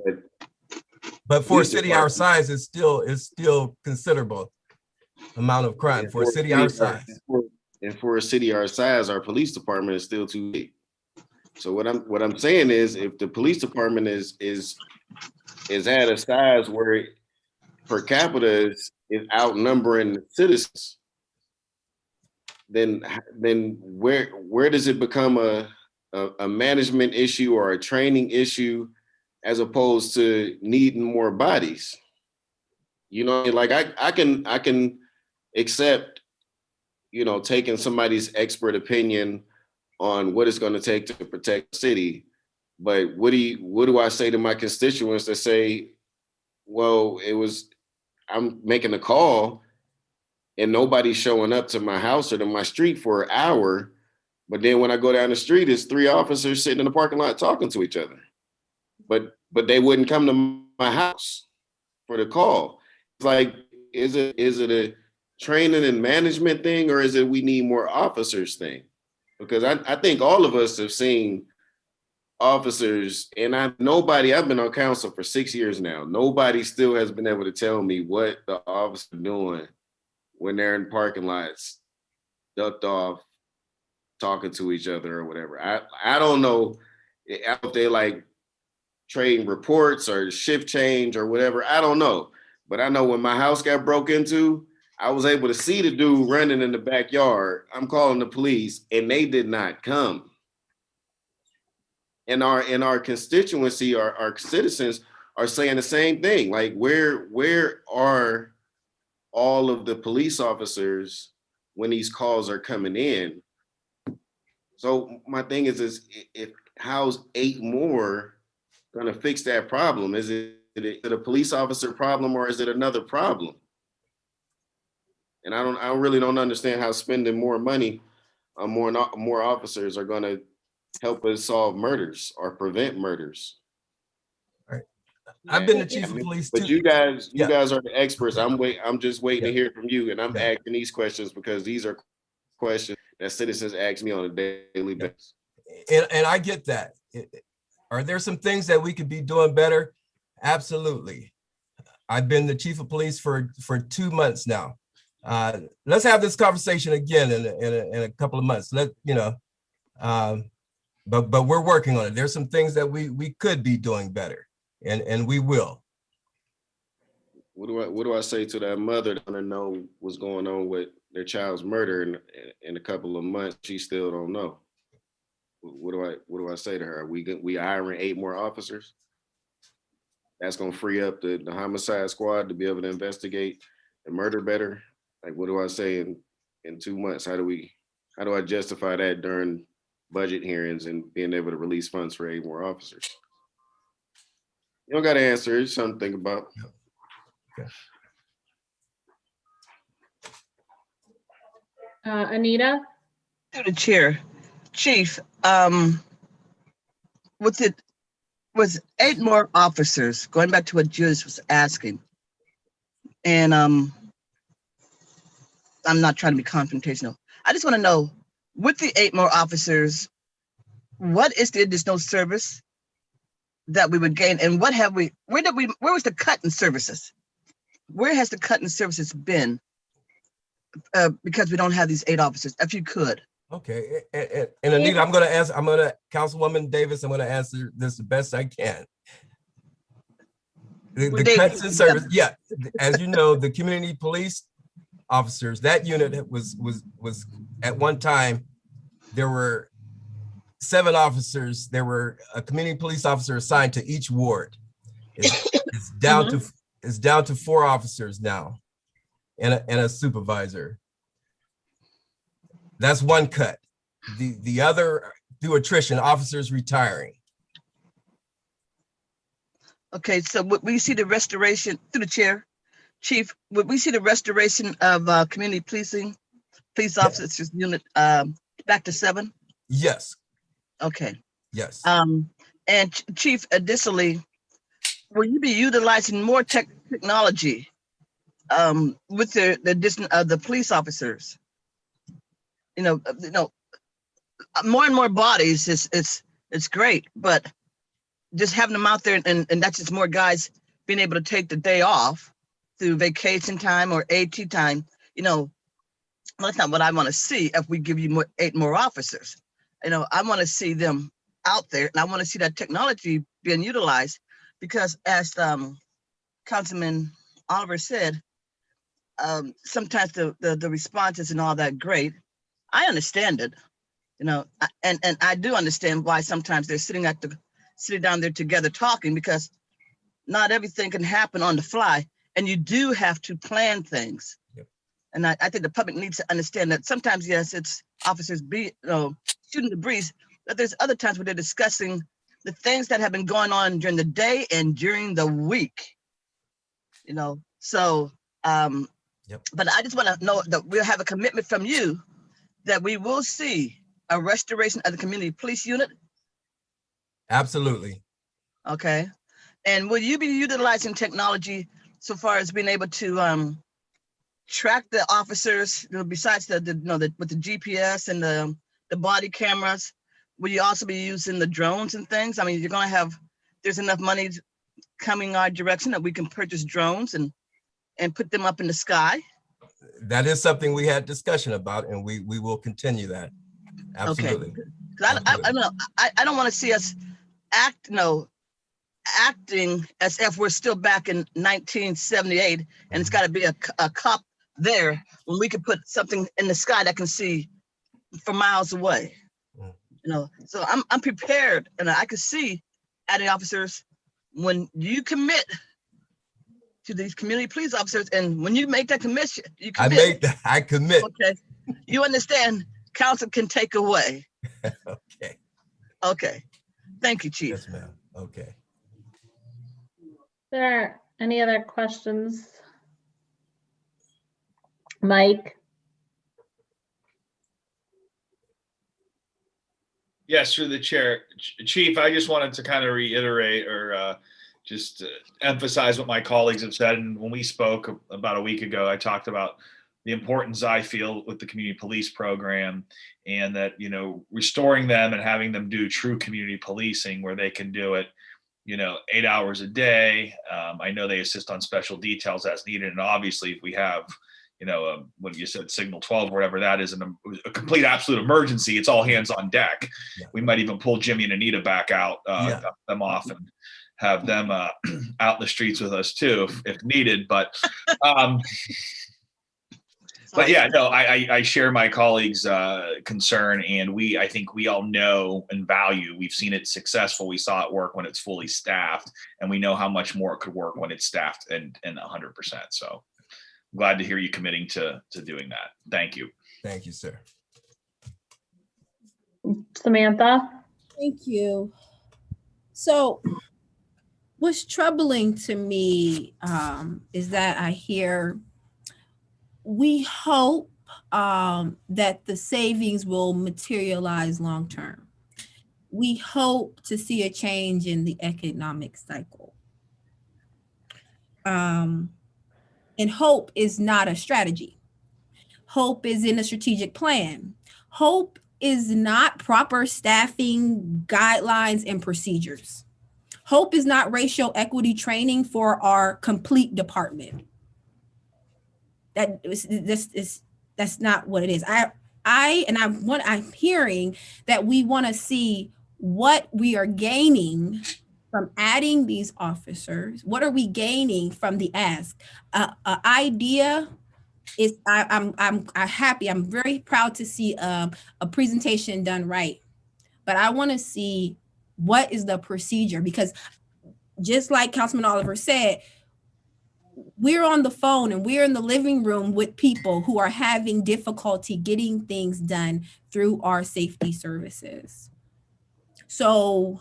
But for a city our size, it's still considerable amount of crime for a city our size. And for a city our size, our police department is still too big. So what I'm saying is, if the police department is at a size where per capita is outnumbering the citizens, then where does it become a management issue or a training issue, as opposed to needing more bodies? Like I can accept, taking somebody's expert opinion on what it's going to take to protect the city, But what do I say to my constituents that say, well, I'm making a call and nobody's showing up to my house or to my street for an hour. But then when I go down the street, it's 3 officers sitting in the parking lot talking to each other. But they wouldn't come to my house for the call. It's like, is it a training and management thing, or is it we need more officers thing? Because I think all of us have seen officers, and I've been on council for 6 years now. Nobody still has been able to tell me what the officers are doing when they're in parking lots, ducked off, talking to each other or whatever. I don't know if they like trading reports or shift change or whatever. I don't know. But I know when my house got broke into, I was able to see the dude running in the backyard. I'm calling the police and they did not come. And our constituency, our citizens are saying the same thing. Like, where are all of the police officers when these calls are coming in? So my thing is if how's 8 more gonna fix that problem? Is it a police officer problem, or is it another problem? And I really don't understand how spending more money on more officers are gonna help us solve murders or prevent murders. Right. I've been the chief of police too. But you guys Yeah. are the experts. I'm just waiting to hear from you, and I'm asking these questions because these are questions that citizens ask me on a daily basis. And I get that. Are there some things that we could be doing better? Absolutely. I've been the chief of police for 2 months now. Let's have this conversation again in a couple of months. But we're working on it. There's some things that we could be doing better, and we will. What do I say to that mother that want to know what's going on with their child's murder in a couple of months? She still don't know. What do I say to her? Are we hiring 8 more officers? That's gonna free up the homicide squad to be able to investigate the murder better. Like, what do I say in 2 months? How do I justify that during budget hearings and being able to release funds for 8 more officers? You don't got to answer. It's something to think about. Okay. Anita? To the chair, Chief, was 8 more officers, going back to what Julius was asking. And I'm not trying to be confrontational. I just want to know, with the 8 more officers, what is the additional service that we would gain? And where was the cut in services? Where has the cut in services been? Because we don't have these 8 officers, if you could. Okay, and Anita, Councilwoman Davis, I'm gonna answer this the best I can. The cuts in service, yeah, as you know, the community police officers, that unit was at one time, there were 7 officers, there were a community police officer assigned to each ward. It's down to 4 officers now and a supervisor. That's one cut. The other, through attrition, officers retiring. Okay, so would we see the restoration, through the chair, Chief, would we see the restoration of community police officers unit back to 7? Yes. Okay. Yes. And Chief, additionally, will you be utilizing more technology with the addition of the police officers? More and more bodies it's great, but just having them out there and that's just more guys being able to take the day off through vacation time or AT time. That's not what I want to see. If we give you 8 more officers, I want to see them out there, and I want to see that technology being utilized, because as Councilman Oliver said, sometimes the response isn't all that great. I understand it, and I do understand why sometimes they're sitting down there together talking, because not everything can happen on the fly, and you do have to plan things. Yep. And I think the public needs to understand that sometimes, yes, it's officers shooting the breeze, but there's other times where they're discussing the things that have been going on during the day and during the week. So but I just want to know that we'll have a commitment from you that we will see a restoration of the community police unit. Absolutely. Okay. And will you be utilizing technology so far as being able to track the officers, besides with the GPS and the body cameras? Will you also be using the drones and things? I mean, you're going to have, there's enough money coming our direction that we can purchase drones and put them up in the sky. That is something we had discussion about, and we will continue that. Absolutely. Okay. I don't want to see us acting as if we're still back in 1978 and it's got to be a cop there when we could put something in the sky that can see for miles away. So I'm prepared, and I can see adding officers when you commit to these community police officers, and when you make that commission, you commit. I commit. Okay, you understand? Council can take away. Okay. Okay. Thank you, Chief. Yes, ma'am. Okay. There any other questions? Mike? Yes, through the chair. Chief, I just wanted to kind of reiterate or just emphasize what my colleagues have said. And when we spoke about a week ago, I talked about the importance I feel with the community police program, and that, restoring them and having them do true community policing where they can do it, 8 hours a day. I know they assist on special details as needed. And obviously if we have, what you said, signal 12, whatever that is, a complete absolute emergency, it's all hands on deck. Yeah. We might even pull Jimmy and Anita back out, dump them off, and have them out in the streets with us too, if needed. But but yeah, no, I share my colleagues' concern, and I think we all know and value. We've seen it successful. We saw it work when it's fully staffed, and we know how much more it could work when it's staffed and 100%. So I'm glad to hear you committing to doing that. Thank you. Thank you, sir. Samantha? Thank you. So what's troubling to me is that I hear we hope that the savings will materialize long term. We hope to see a change in the economic cycle. And hope is not a strategy. Hope is in a strategic plan. Hope is not proper staffing guidelines and procedures. Hope is not racial equity training for our complete department. That's not what it is. I'm hearing that we want to see what we are gaining from adding these officers. What are we gaining from the ask? Idea is I'm happy. I'm very proud to see a presentation done right, but I want to see what is the procedure, because just like Councilman Oliver said, we're on the phone and we're in the living room with people who are having difficulty getting things done through our safety services. So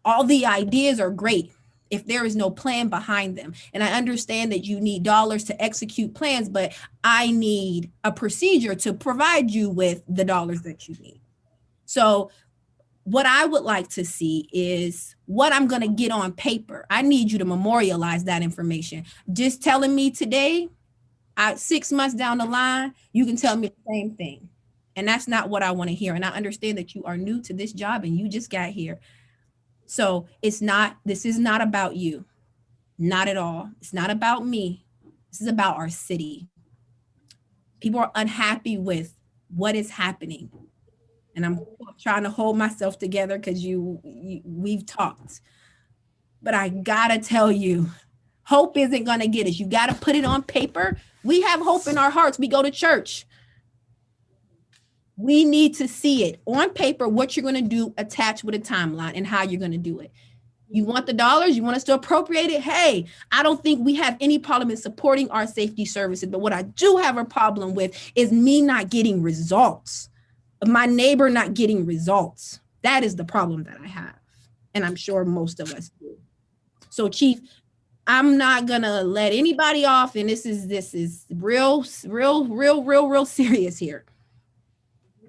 all the ideas are great if there is no plan behind them. And I understand that you need dollars to execute plans, but I need a procedure to provide you with the dollars that you need. So what I would like to see is what I'm going to get on paper. I need you to memorialize that information. Just telling me today, 6 months down the line, you can tell me the same thing. And that's not what I want to hear. And I understand that you are new to this job and you just got here. So this is not about you. Not at all. It's not about me. This is about our city. People are unhappy with what is happening. And I'm trying to hold myself together because we've talked. But I gotta tell you, hope isn't gonna get us. You gotta put it on paper. We have hope in our hearts. We go to church. We need to see it on paper, what you're gonna do, attached with a timeline and how you're gonna do it. You want the dollars? You want us to appropriate it? Hey, I don't think we have any problem in supporting our safety services. But what I do have a problem with is me not getting results. My neighbor not getting results. That is the problem that I have. And I'm sure most of us do. So Chief, I'm not gonna let anybody off, and this is real serious here.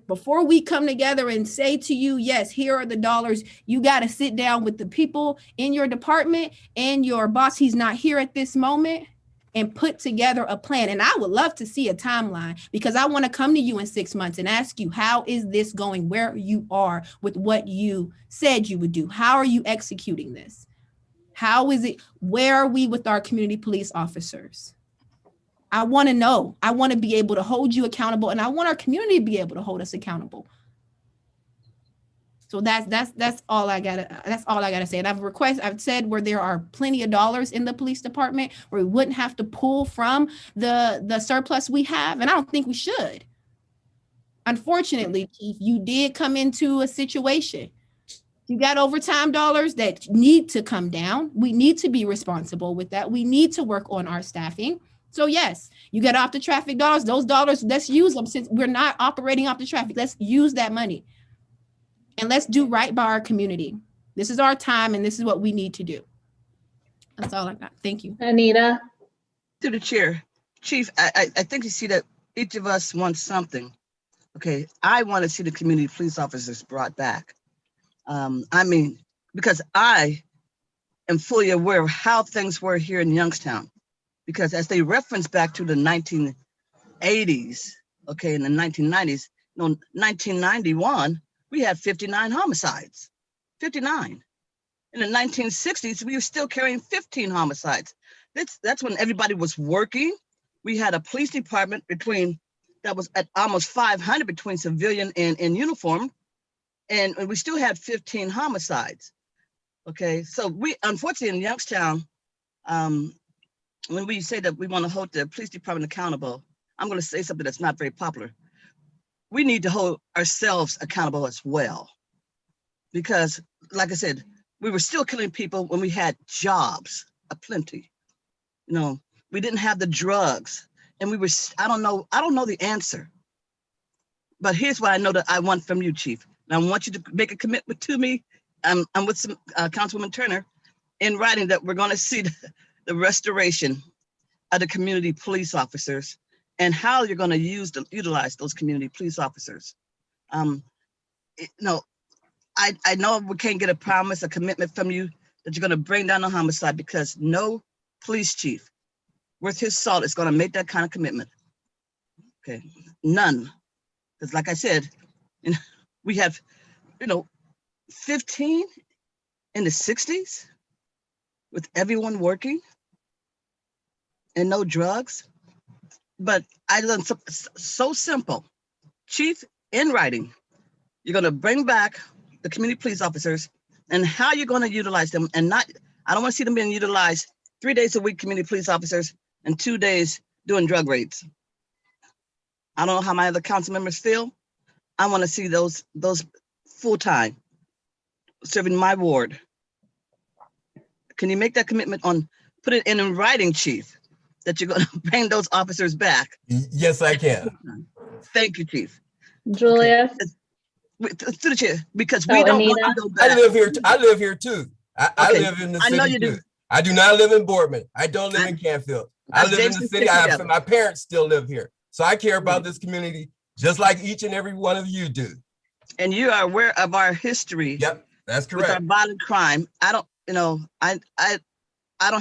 Before we come together and say to you, yes, here are the dollars, you got to sit down with the people in your department and your boss, he's not here at this moment, and put together a plan. And I would love to see a timeline, because I want to come to you in 6 months and ask you, how is this going, where you are with what you said you would do? How are you executing this? How is it? Where are we with our community police officers? I want to know. I want to be able to hold you accountable, and I want our community to be able to hold us accountable. So that's all I gotta say. And I've said where there are plenty of dollars in the police department where we wouldn't have to pull from the surplus we have, and I don't think we should. Unfortunately, Chief, you did come into a situation. You got overtime dollars that need to come down. We need to be responsible with that. We need to work on our staffing. So yes, you get off the traffic dollars. Those dollars, let's use them, since we're not operating off the traffic. Let's use that money. And let's do right by our community. This is our time, and this is what we need to do. That's all I got. Thank you. Anita? To the chair. Chief, I think you see that each of us wants something. Okay, I want to see the community police officers brought back. I mean, because I am fully aware of how things were here in Youngstown. Because as they reference back to the 1980s, okay, in the 1990s, no, 1991, we had 59 homicides, 59. In the 1960s, we were still carrying 15 homicides. That's when everybody was working. We had a police department that was at almost 500 between civilian and in uniform. And we still had 15 homicides. Okay, so we, unfortunately in Youngstown, when we say that we want to hold the police department accountable, I'm going to say something that's not very popular. We need to hold ourselves accountable as well. Because like I said, we were still killing people when we had jobs aplenty. You know, we didn't have the drugs, and we were, I don't know the answer. But here's what I know that I want from you, Chief. And I want you to make a commitment to me. I'm with some Councilwoman Turner in writing that we're going to see the restoration of the community police officers and how you're going to utilize those community police officers. I know we can't get a promise, a commitment from you that you're going to bring down the homicide, because no police chief worth his salt is going to make that kind of commitment. Okay, none. Because like I said, we have, 15 in the 60s with everyone working and no drugs. But I learned so simple. Chief, in writing, you're going to bring back the community police officers and how you're going to utilize them, and I don't want to see them being utilized 3 days a week, community police officers, and 2 days doing drug raids. I don't know how my other council members feel. I want to see those full-time serving my ward. Can you make that commitment put it in writing, Chief, that you're going to bring those officers back? Yes, I can. Thank you, Chief. Julius? Okay. To the chair, because we don't want to go back. I live here too. I Okay. live in the I know city you too. do. I do not live in Boardman. I don't live in Canfield. I live in the city. My parents still live here. So I care about this community just like each and every one of you do. And you are aware of our history. Yep, that's correct. With our violent crime. I don't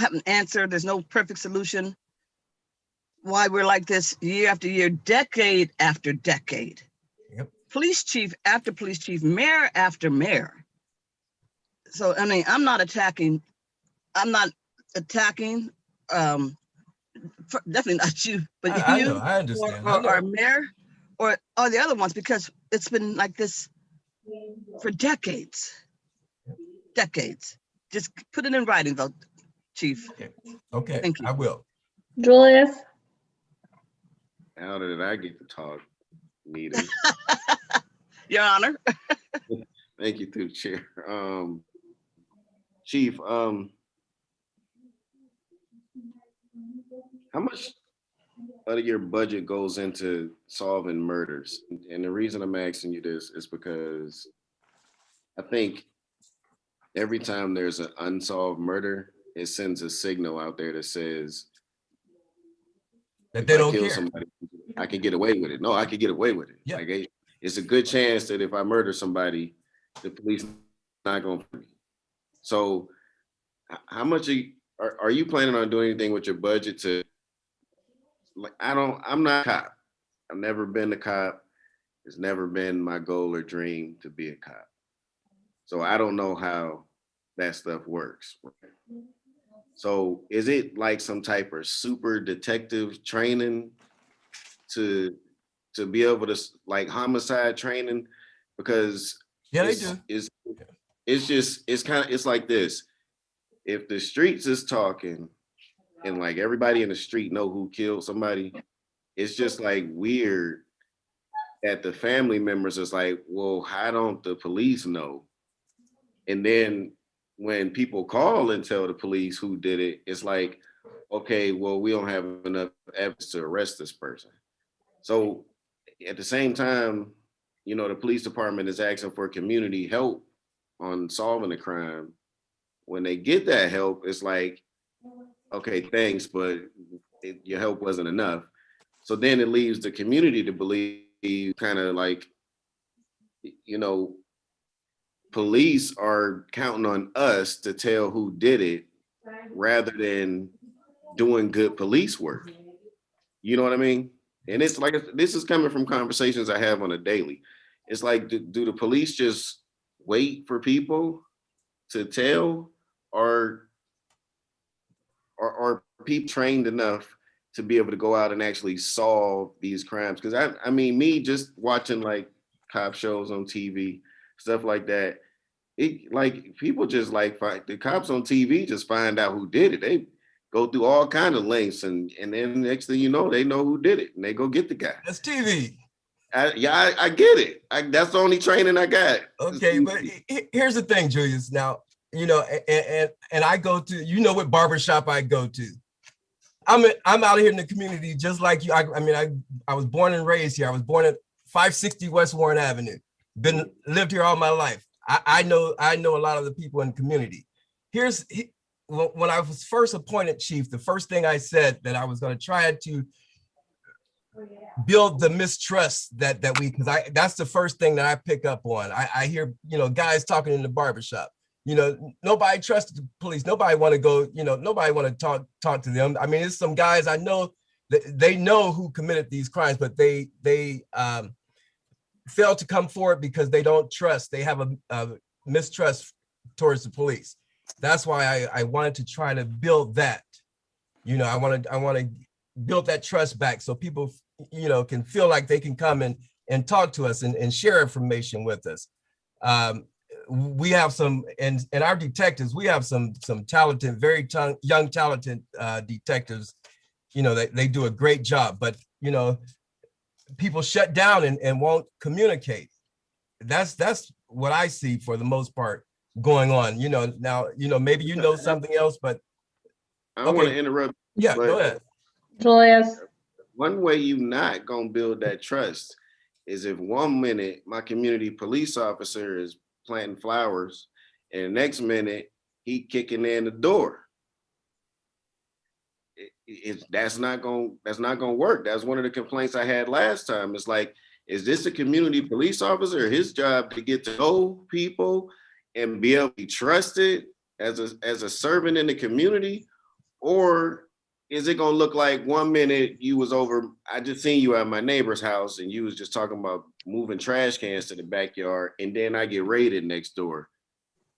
have an answer. There's no perfect solution. Why we're like this year after year, decade after decade. Yep. Police chief after police chief, mayor after mayor. So, I mean, I'm not attacking, definitely not you, but I know, I understand. or our mayor or the other ones, because it's been like this for decades. Decades. Just put it in writing though, Chief. Okay. Thank you. I will. Julius? How did I get to talk? Meeting. Your Honor. Thank you, through the chair. Chief, how much of your budget goes into solving murders? And the reason I'm asking you this is because I think every time there's an unsolved murder, it sends a signal out there that says, That if they I don't kill care. somebody, I can get away with it. No, I can get away with it. Yeah. Like, it's a good chance that if I murder somebody, the police not gonna. So, how much are you planning on doing anything with your budget to? Like, I'm not a cop. I've never been a cop. It's never been my goal or dream to be a cop. So I don't know how that stuff works. So is it like some type of super detective training to be able to, like, homicide training? Because Yeah, they do. it's like this. If the streets is talking and like everybody in the street know who killed somebody, it's just like weird that the family members is like, well, how don't the police know? And then when people call and tell the police who did it, it's like, okay, well, we don't have enough evidence to arrest this person. So at the same time, the police department is asking for community help on solving the crime. When they get that help, it's like, okay, thanks, but your help wasn't enough. So then it leaves the community to believe kind of like, police are counting on us to tell who did it rather than doing good police work. You know what I mean? And it's like, this is coming from conversations I have on a daily. It's like, do the police just wait for people to tell, or are people trained enough to be able to go out and actually solve these crimes? Because I mean, me just watching like cop shows on TV, stuff like that, it like people just like the cops on TV just find out who did it. They go through all kind of lengths, and then next thing you know, they know who did it, and they go get the guy. That's TV. I get it. That's the only training I got. Okay, but here's the thing, Julius. Now, and I go to, what barbershop I go to. I'm out here in the community just like you. I was born and raised here. I was born at 560 West Warren Avenue. Lived here all my life. I know a lot of the people in the community. When I was first appointed chief, the first thing I said that I was going to try to build the mistrust because that's the first thing that I pick up on. I hear, guys talking in the barbershop. Nobody trusts the police. Nobody want to go, nobody want to talk to them. I mean, it's some guys I know that they know who committed these crimes, but they fail to come forward because they don't trust. They have a mistrust towards the police. That's why I wanted to try to build that. I want to build that trust back so people, can feel like they can come and talk to us and share information with us. We have some, and our detectives, we have some talented, very young, talented detectives. They do a great job, but people shut down and won't communicate. That's what I see for the most part going on. Now, maybe something else, but I don't want to interrupt. Yeah, go ahead. Julius. One way you not gonna build that trust is if 1 minute my community police officer is planting flowers, and the next minute he kicking in the door. That's not gonna work. That's one of the complaints I had last time. It's like, is this a community police officer? His job to get to know people and be able to be trusted as a servant in the community, or is it gonna look like 1 minute you was over? I just seen you at my neighbor's house and you was just talking about moving trash cans to the backyard, and then I get raided next door.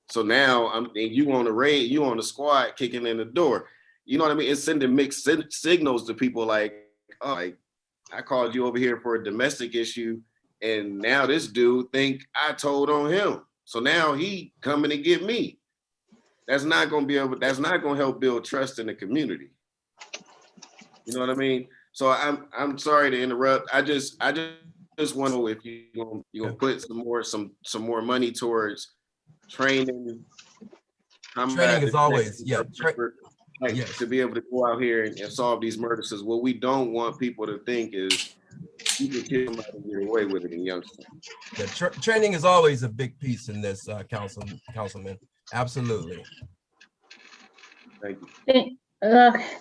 So now you on the raid, you on the squad kicking in the door. You know what I mean? It's sending mixed signals to people like, oh, like, I called you over here for a domestic issue, and now this dude think I told on him. So now he coming to get me. That's not gonna help build trust in the community. You know what I mean? So I'm sorry to interrupt. I just want to know if you gonna put some more money towards training. Training is always, yeah. Yes. To be able to go out here and solve these murders. Because what we don't want people to think is you can kill somebody and get away with it in Youngstown. Yeah, training is always a big piece in this, councilman. Absolutely. Thank you.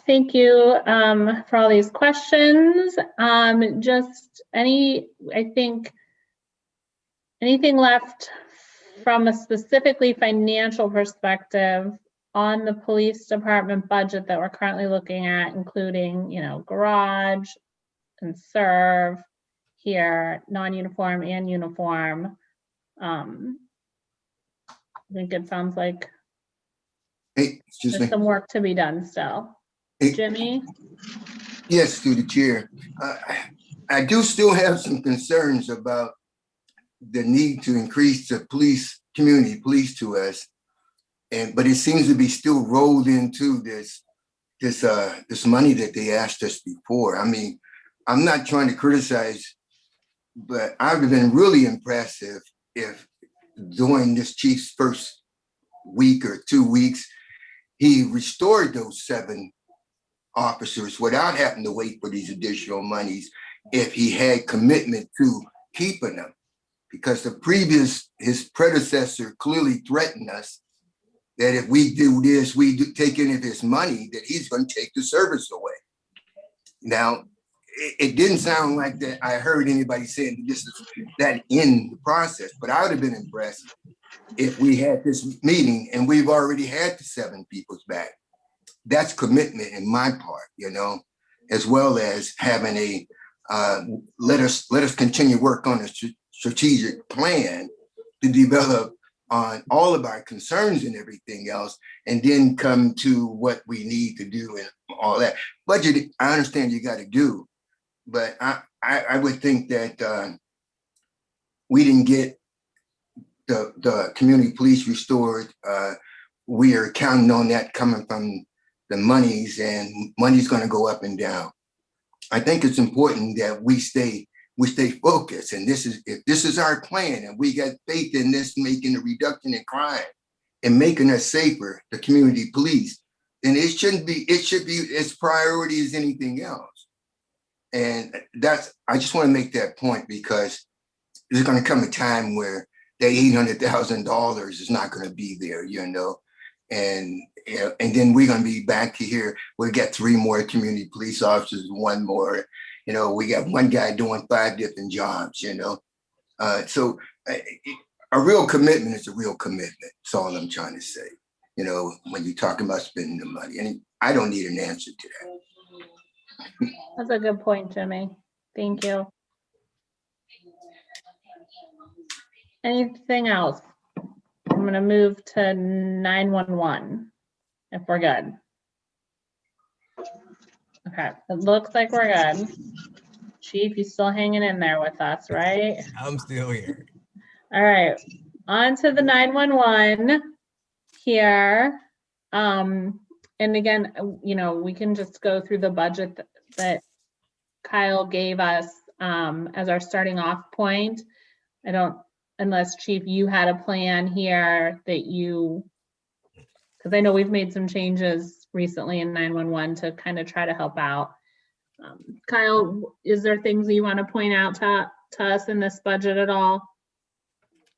Thank you for all these questions. Just I think, anything left from a specifically financial perspective on the police department budget that we're currently looking at, including, garage and C.I.R.V here, non-uniform and uniform. I think it sounds like Hey, excuse there's me. some work to be done still. Hey. Jimmy? Yes, through the chair. I do still have some concerns about the need to increase the community police to us. But it seems to be still rolled into this money that they asked us before. I mean, I'm not trying to criticize, but I would have been really impressive if during this chief's first week or 2 weeks, he restored those 7 officers without having to wait for these additional monies if he had commitment to keeping them. Because his predecessor clearly threatened us that if we do this, take any of his money, that he's going to take the service away. Now, it didn't sound like that. I heard anybody saying this is that in the process, but I would have been impressed if we had this meeting and we've already had the 7 people's back. That's commitment in my part, as well as having a let us continue work on a strategic plan to develop on all of our concerns and everything else, and then come to what we need to do and all that. Budget, I understand you got to do, but I would think that we didn't get the community police restored. We are counting on that coming from the monies, and money's going to go up and down. I think it's important that we stay focused, and if this is our plan, and we got faith in this making a reduction in crime and making us safer, the community police, then it should be as priority as anything else. And I just want to make that point, because there's going to come a time where that $800,000 is not going to be there, and then we're going to be back here. We got 3 more community police officers, 1 more. We got 1 guy doing 5 different jobs. So a real commitment is a real commitment. That's all I'm trying to say. When you're talking about spending the money, and I don't need an answer to that. That's a good point, Jimmy. Thank you. Anything else? I'm going to move to 911 if we're good. Okay, it looks like we're good. Chief, you still hanging in there with us, right? I'm still here. All right, on to the 911 here. And again, we can just go through the budget that Kyle gave us as our starting off point. Unless Chief, you had a plan here because I know we've made some changes recently in 911 to kind of try to help out. Kyle, is there things that you want to point out to us in this budget at all?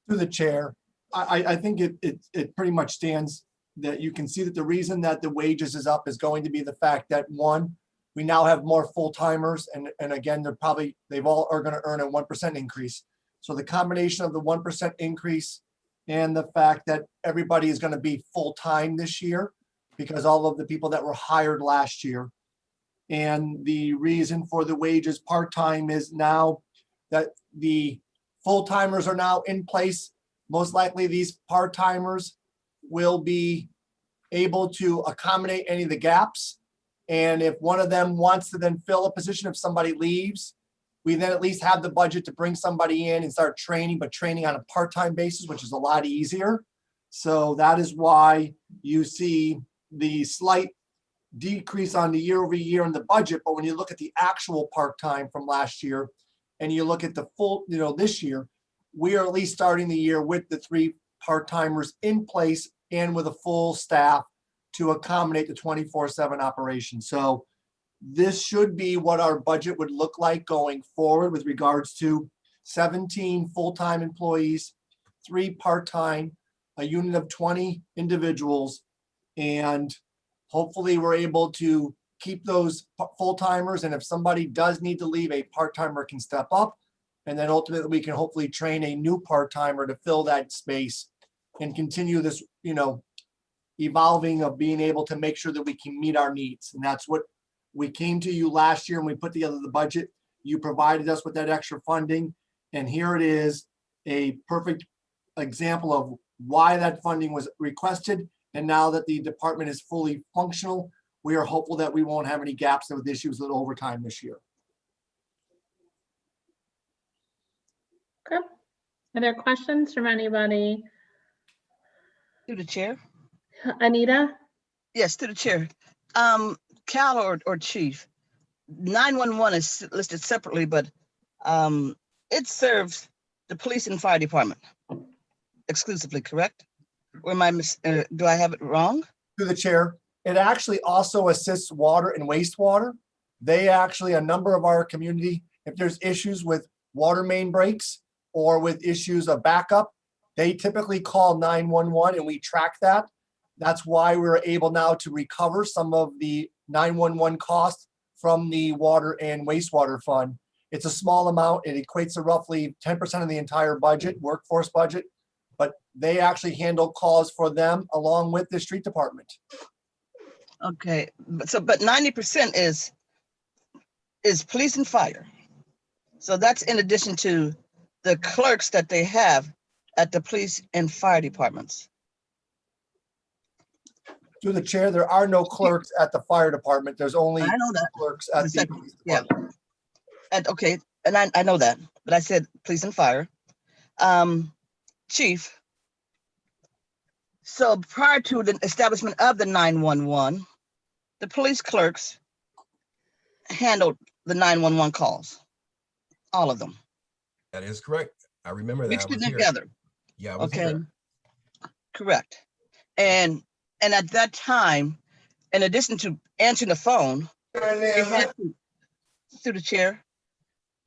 Through the chair, I think it pretty much stands that you can see that the reason that the wages is up is going to be the fact that, 1, we now have more full-timers, and again, they all are going to earn a 1% increase. So the combination of the 1% increase and the fact that everybody is going to be full-time this year, because all of the people that were hired last year, and the reason for the wages part-time is now that the full-timers are now in place. Most likely these part-timers will be able to accommodate any of the gaps. And if one of them wants to then fill a position, if somebody leaves, we then at least have the budget to bring somebody in and start training, but training on a part-time basis, which is a lot easier. So that is why you see the slight decrease on the year over year in the budget. But when you look at the actual part-time from last year and you look at the full, this year, we are at least starting the year with the 3 part-timers in place and with a full staff to accommodate the 24/7 operation. So this should be what our budget would look like going forward with regards to 17 full-time employees, 3 part-time, a unit of 20 individuals. And hopefully we're able to keep those full-timers. And if somebody does need to leave, a part-timer can step up. And then ultimately we can hopefully train a new part-timer to fill that space and continue this, evolving of being able to make sure that we can meet our needs. And that's what we came to you last year and we put together the budget. You provided us with that extra funding. And here it is, a perfect example of why that funding was requested. And now that the department is fully functional, we are hopeful that we won't have any gaps with issues with overtime this year. Okay. Are there questions from anybody? Through the chair. Anita? Yes, through the chair. Cal or Chief, 911 is listed separately, but it serves the police and fire department exclusively, correct? Or am I do I have it wrong? Through the chair, it actually also assists water and wastewater. They actually, a number of our community, if there's issues with water main breaks or with issues of backup, they typically call 911 and we track that. That's why we're able now to recover some of the 911 costs from the water and wastewater fund. It's a small amount. It equates to roughly 10% of the entire budget, workforce budget, but they actually handle calls for them along with the street department. Okay, but 90% is police and fire. So that's in addition to the clerks that they have at the police and fire departments. Through the chair, there are no clerks at the fire department. There's only I know that. clerks at the police department. And okay, and I know that, but I said police and fire. Chief, so prior to the establishment of the 911, the police clerks handled the 911 calls, all of them. That is correct. I remember that. Mixed I was it here. together. Yeah, I was Okay, here. correct. And at that time, in addition to answering the phone, they had to, through the chair,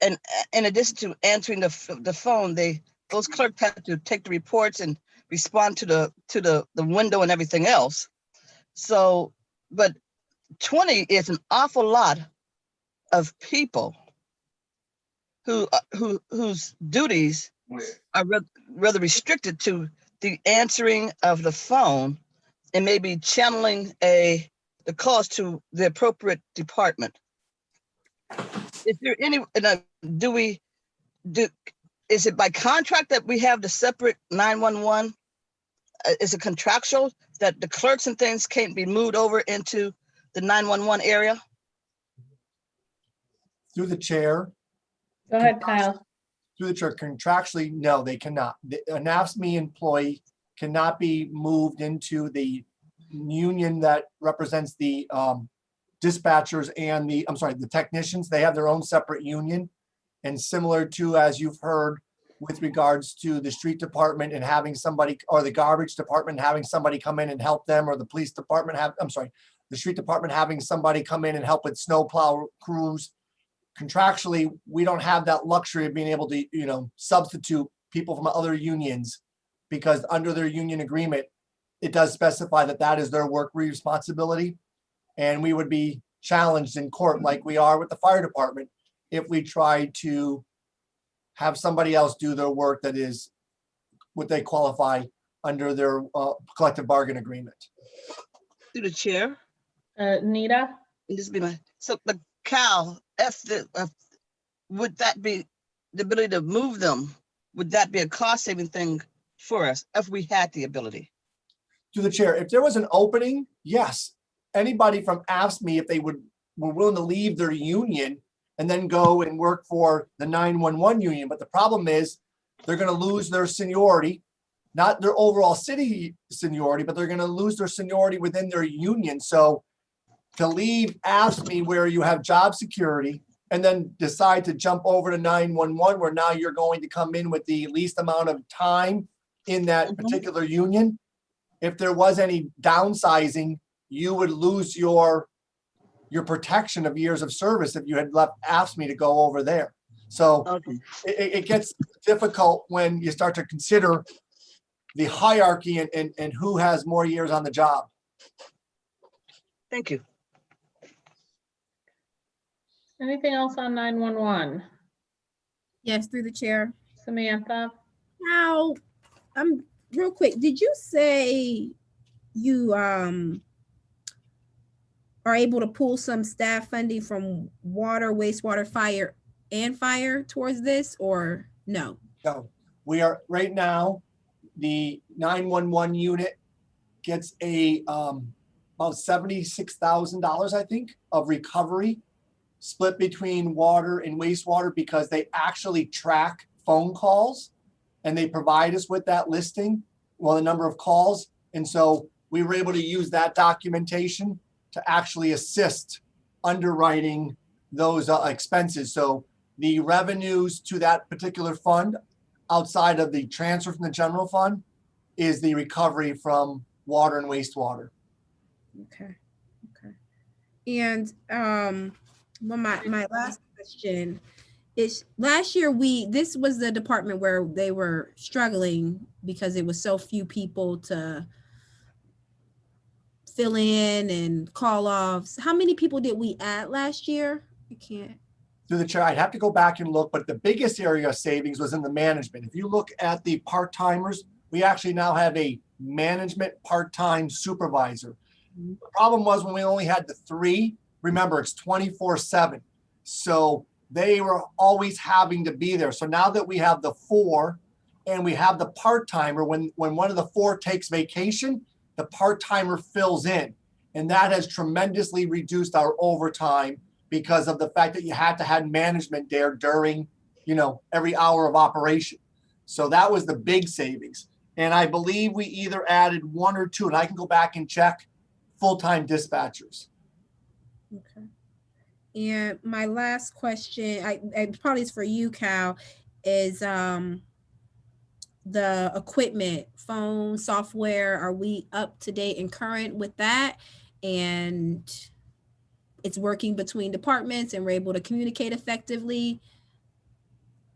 and in addition to answering the phone, those clerks had to take the reports and respond to the window and everything else. So, but 20 is an awful lot of people whose duties are rather restricted to the answering of the phone and maybe channeling the calls to the appropriate department. Is there any, is it by contract that we have the separate 911? Is it contractual that the clerks and things can't be moved over into the 911 area? Through the chair. Go ahead, Kyle. Through the chair, contractually, no, they cannot. An AFSCME employee cannot be moved into the union that represents the dispatchers and the technicians. They have their own separate union. And similar to, as you've heard, with regards to the street department and having somebody, or the garbage department having somebody come in and help them, or the police department the street department having somebody come in and help with snowplow crews. Contractually, we don't have that luxury of being able to, substitute people from other unions, because under their union agreement, it does specify that that is their work responsibility. And we would be challenged in court like we are with the fire department if we try to have somebody else do their work that is what they qualify under their collective bargain agreement. Through the chair. Nita? So the Cal, would that be the ability to move them? Would that be a cost saving thing for us if we had the ability? To the chair, if there was an opening, yes. Anybody from AFSCME, if they were willing to leave their union and then go and work for the 911 union. But the problem is they're going to lose their seniority, not their overall city seniority, but they're going to lose their seniority within their union. So to leave AFSCME where you have job security and then decide to jump over to 911 where now you're going to come in with the least amount of time in that particular union. If there was any downsizing, you would lose your protection of years of service if you had left AFSCME to go over there. So it gets difficult when you start to consider the hierarchy and who has more years on the job. Thank you. Anything else on 911? Yes, through the chair. Samantha? Now, real quick, did you say you are able to pull some staff funding from water, wastewater, fire towards this, or no? No, we are right now, the 911 unit gets about $76,000, I think, of recovery split between water and wastewater because they actually track phone calls and they provide us with that listing, well, the number of calls. And so we were able to use that documentation to actually assist underwriting those expenses. So the revenues to that particular fund outside of the transfer from the general fund is the recovery from water and wastewater. Okay. And well, my last question is, last year this was the department where they were struggling because it was so few people to fill in and call offs. How many people did we add last year? I can't. Through the chair, I'd have to go back and look, but the biggest area of savings was in the management. If you look at the part-timers, we actually now have a management part-time supervisor. The problem was when we only had the 3, remember it's 24/7. So they were always having to be there. So now that we have the 4 and we have the part-timer, when one of the 4 takes vacation, the part-timer fills in. And that has tremendously reduced our overtime because of the fact that you had to have management there during, every hour of operation. So that was the big savings. And I believe we either added 1 or 2, and I can go back and check, full-time dispatchers. Okay. And my last question, I probably is for you, Cal, is the equipment, phone, software, are we up to date and current with that? And it's working between departments and we're able to communicate effectively?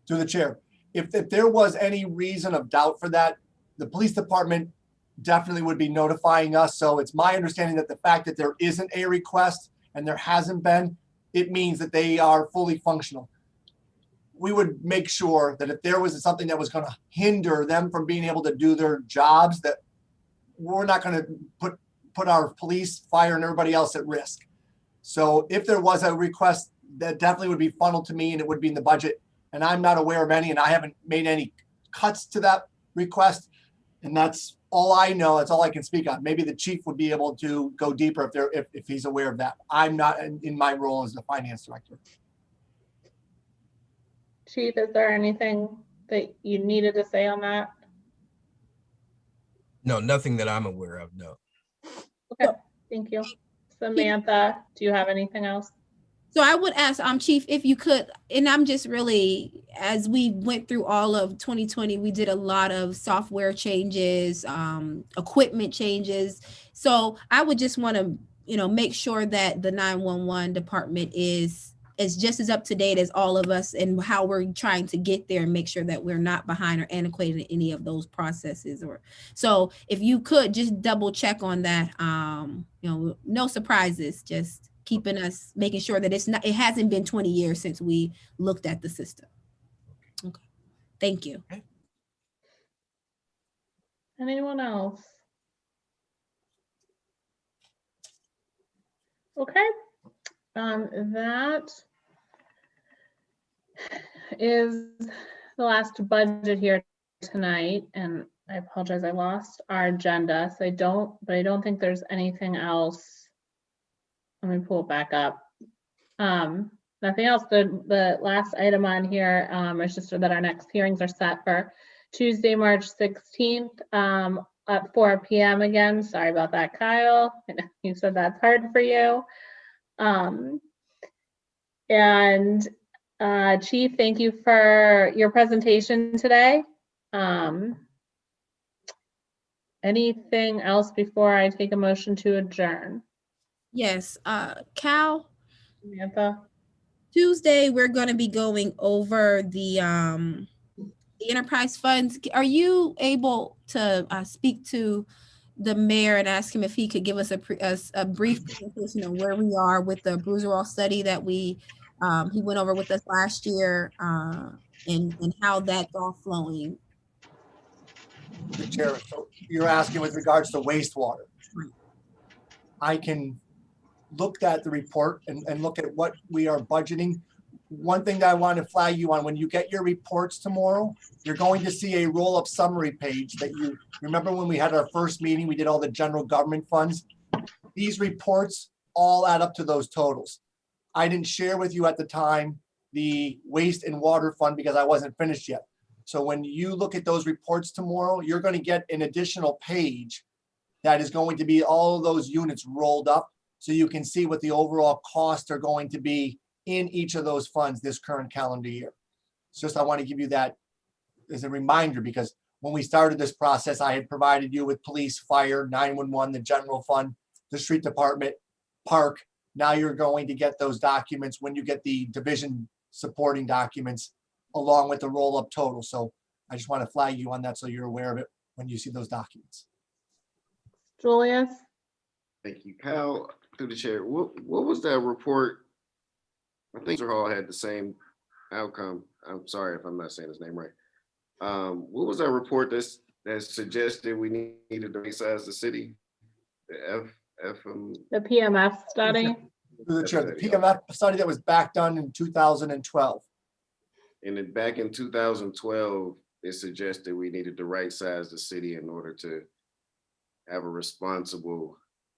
Through the chair, if there was any reason of doubt for that, the police department definitely would be notifying us. So it's my understanding that the fact that there isn't a request and there hasn't been, it means that they are fully functional. We would make sure that if there was something that was going to hinder them from being able to do their jobs, that we're not going to put our police, fire, and everybody else at risk. So if there was a request, that definitely would be funneled to me and it would be in the budget. And I'm not aware of any, and I haven't made any cuts to that request. And that's all I know. That's all I can speak on. Maybe the chief would be able to go deeper if he's aware of that. I'm not in my role as the finance director. Chief, is there anything that you needed to say on that? No, nothing that I'm aware of, no. Okay, thank you. Samantha, do you have anything else? So I would ask, Chief, if you could, and I'm just really, as we went through all of 2020, we did a lot of software changes, equipment changes. So I would just want to, make sure that the 911 department is just as up to date as all of us and how we're trying to get there and make sure that we're not behind or antiquated in any of those processes. So if you could just double check on that, no surprises, just making sure that it hasn't been 20 years since we looked at the system. Okay. Thank you. Anyone else? Okay. That is the last budget here tonight, and I apologize, I lost our agenda, so I don't think there's anything else. Let me pull it back up. Nothing else. The last item on here is just that our next hearings are set for Tuesday, March 16th at 4 p.m. again. Sorry about that, Kyle. You said that's hard for you. And Chief, thank you for your presentation today. Anything else before I take a motion to adjourn? Yes, Cal, Samantha? Tuesday, we're going to be going over the the enterprise funds, are you able to speak to the mayor and ask him if he could give us a brief presentation of where we are with the Bruiserall study that he went over with us last year, and how that's all flowing? The chair, so you're asking with regards to wastewater. I can look at the report and look at what we are budgeting. One thing that I want to flag you on, when you get your reports tomorrow, you're going to see a roll-up summary page that you remember when we had our first meeting, we did all the general government funds. These reports all add up to those totals. I didn't share with you at the time the waste and water fund because I wasn't finished yet. So when you look at those reports tomorrow, you're going to get an additional page that is going to be all of those units rolled up, so you can see what the overall costs are going to be in each of those funds this current calendar year. It's just, I want to give you that as a reminder, because when we started this process, I had provided you with police, fire, 911, the general fund, the street department, park. Now you're going to get those documents when you get the division supporting documents along with the roll-up total. So I just want to flag you on that so you're aware of it when you see those documents. Julius? Thank you, Kyle. Through the chair, what was that report? I think they're all had the same outcome. I'm sorry if I'm not saying his name right. What was that report that suggested we needed to resize the city? The The PMF study? Through the chair, the PMF study that was back done in 2012. And then back in 2012, it suggested we needed to right size the city in order to have a responsible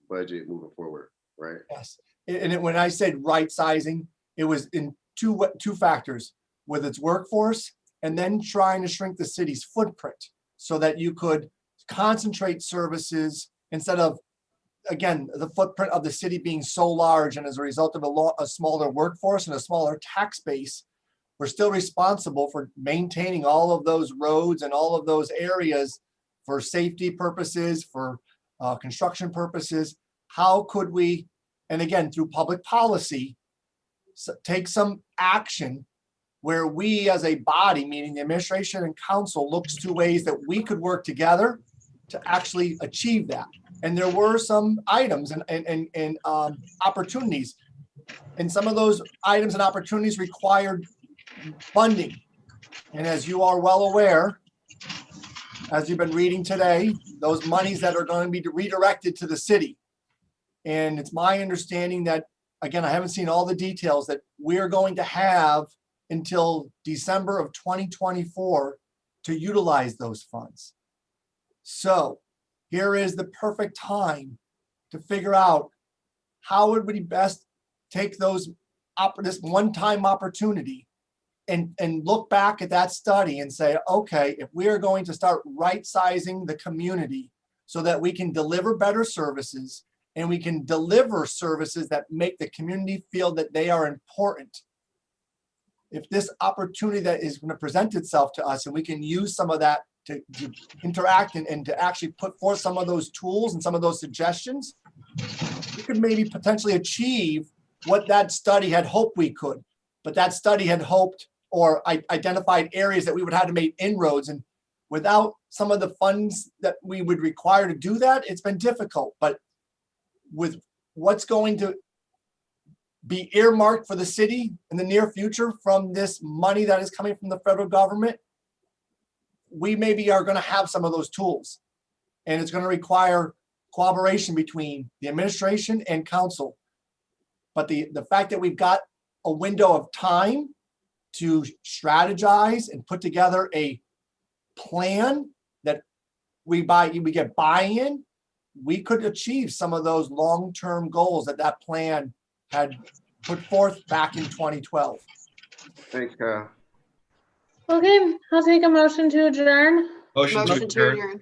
budget moving forward, right? Yes, and when I said right sizing, it was in two factors, with its workforce and then trying to shrink the city's footprint so that you could concentrate services instead of, again, the footprint of the city being so large, and as a result of a smaller workforce and a smaller tax base, we're still responsible for maintaining all of those roads and all of those areas for safety purposes, for construction purposes. How could we, and again, through public policy, take some action where we as a body, meaning the administration and council, looks to ways that we could work together to actually achieve that. And there were some items and opportunities. And some of those items and opportunities required funding. And as you are well aware, as you've been reading today, those monies that are going to be redirected to the city. And it's my understanding that, again, I haven't seen all the details, that we're going to have until December of 2024 to utilize those funds. So here is the perfect time to figure out how would we best take this one-time opportunity and look back at that study and say, okay, if we are going to start right-sizing the community so that we can deliver better services and we can deliver services that make the community feel that they are important. If this opportunity that is going to present itself to us and we can use some of that to interact and to actually put forth some of those tools and some of those suggestions, we could maybe potentially achieve what that study had hoped we could. But that study had hoped or identified areas that we would have to make inroads, and without some of the funds that we would require to do that, it's been difficult. But with what's going to be earmarked for the city in the near future from this money that is coming from the federal government, we maybe are going to have some of those tools. And it's going to require cooperation between the administration and council. But the fact that we've got a window of time to strategize and put together a plan that we get buy-in, we could achieve some of those long-term goals that plan had put forth back in 2012. Thanks, Kyle. Okay, I'll take a motion to adjourn. Motion to Motion to adjourn. adjourn.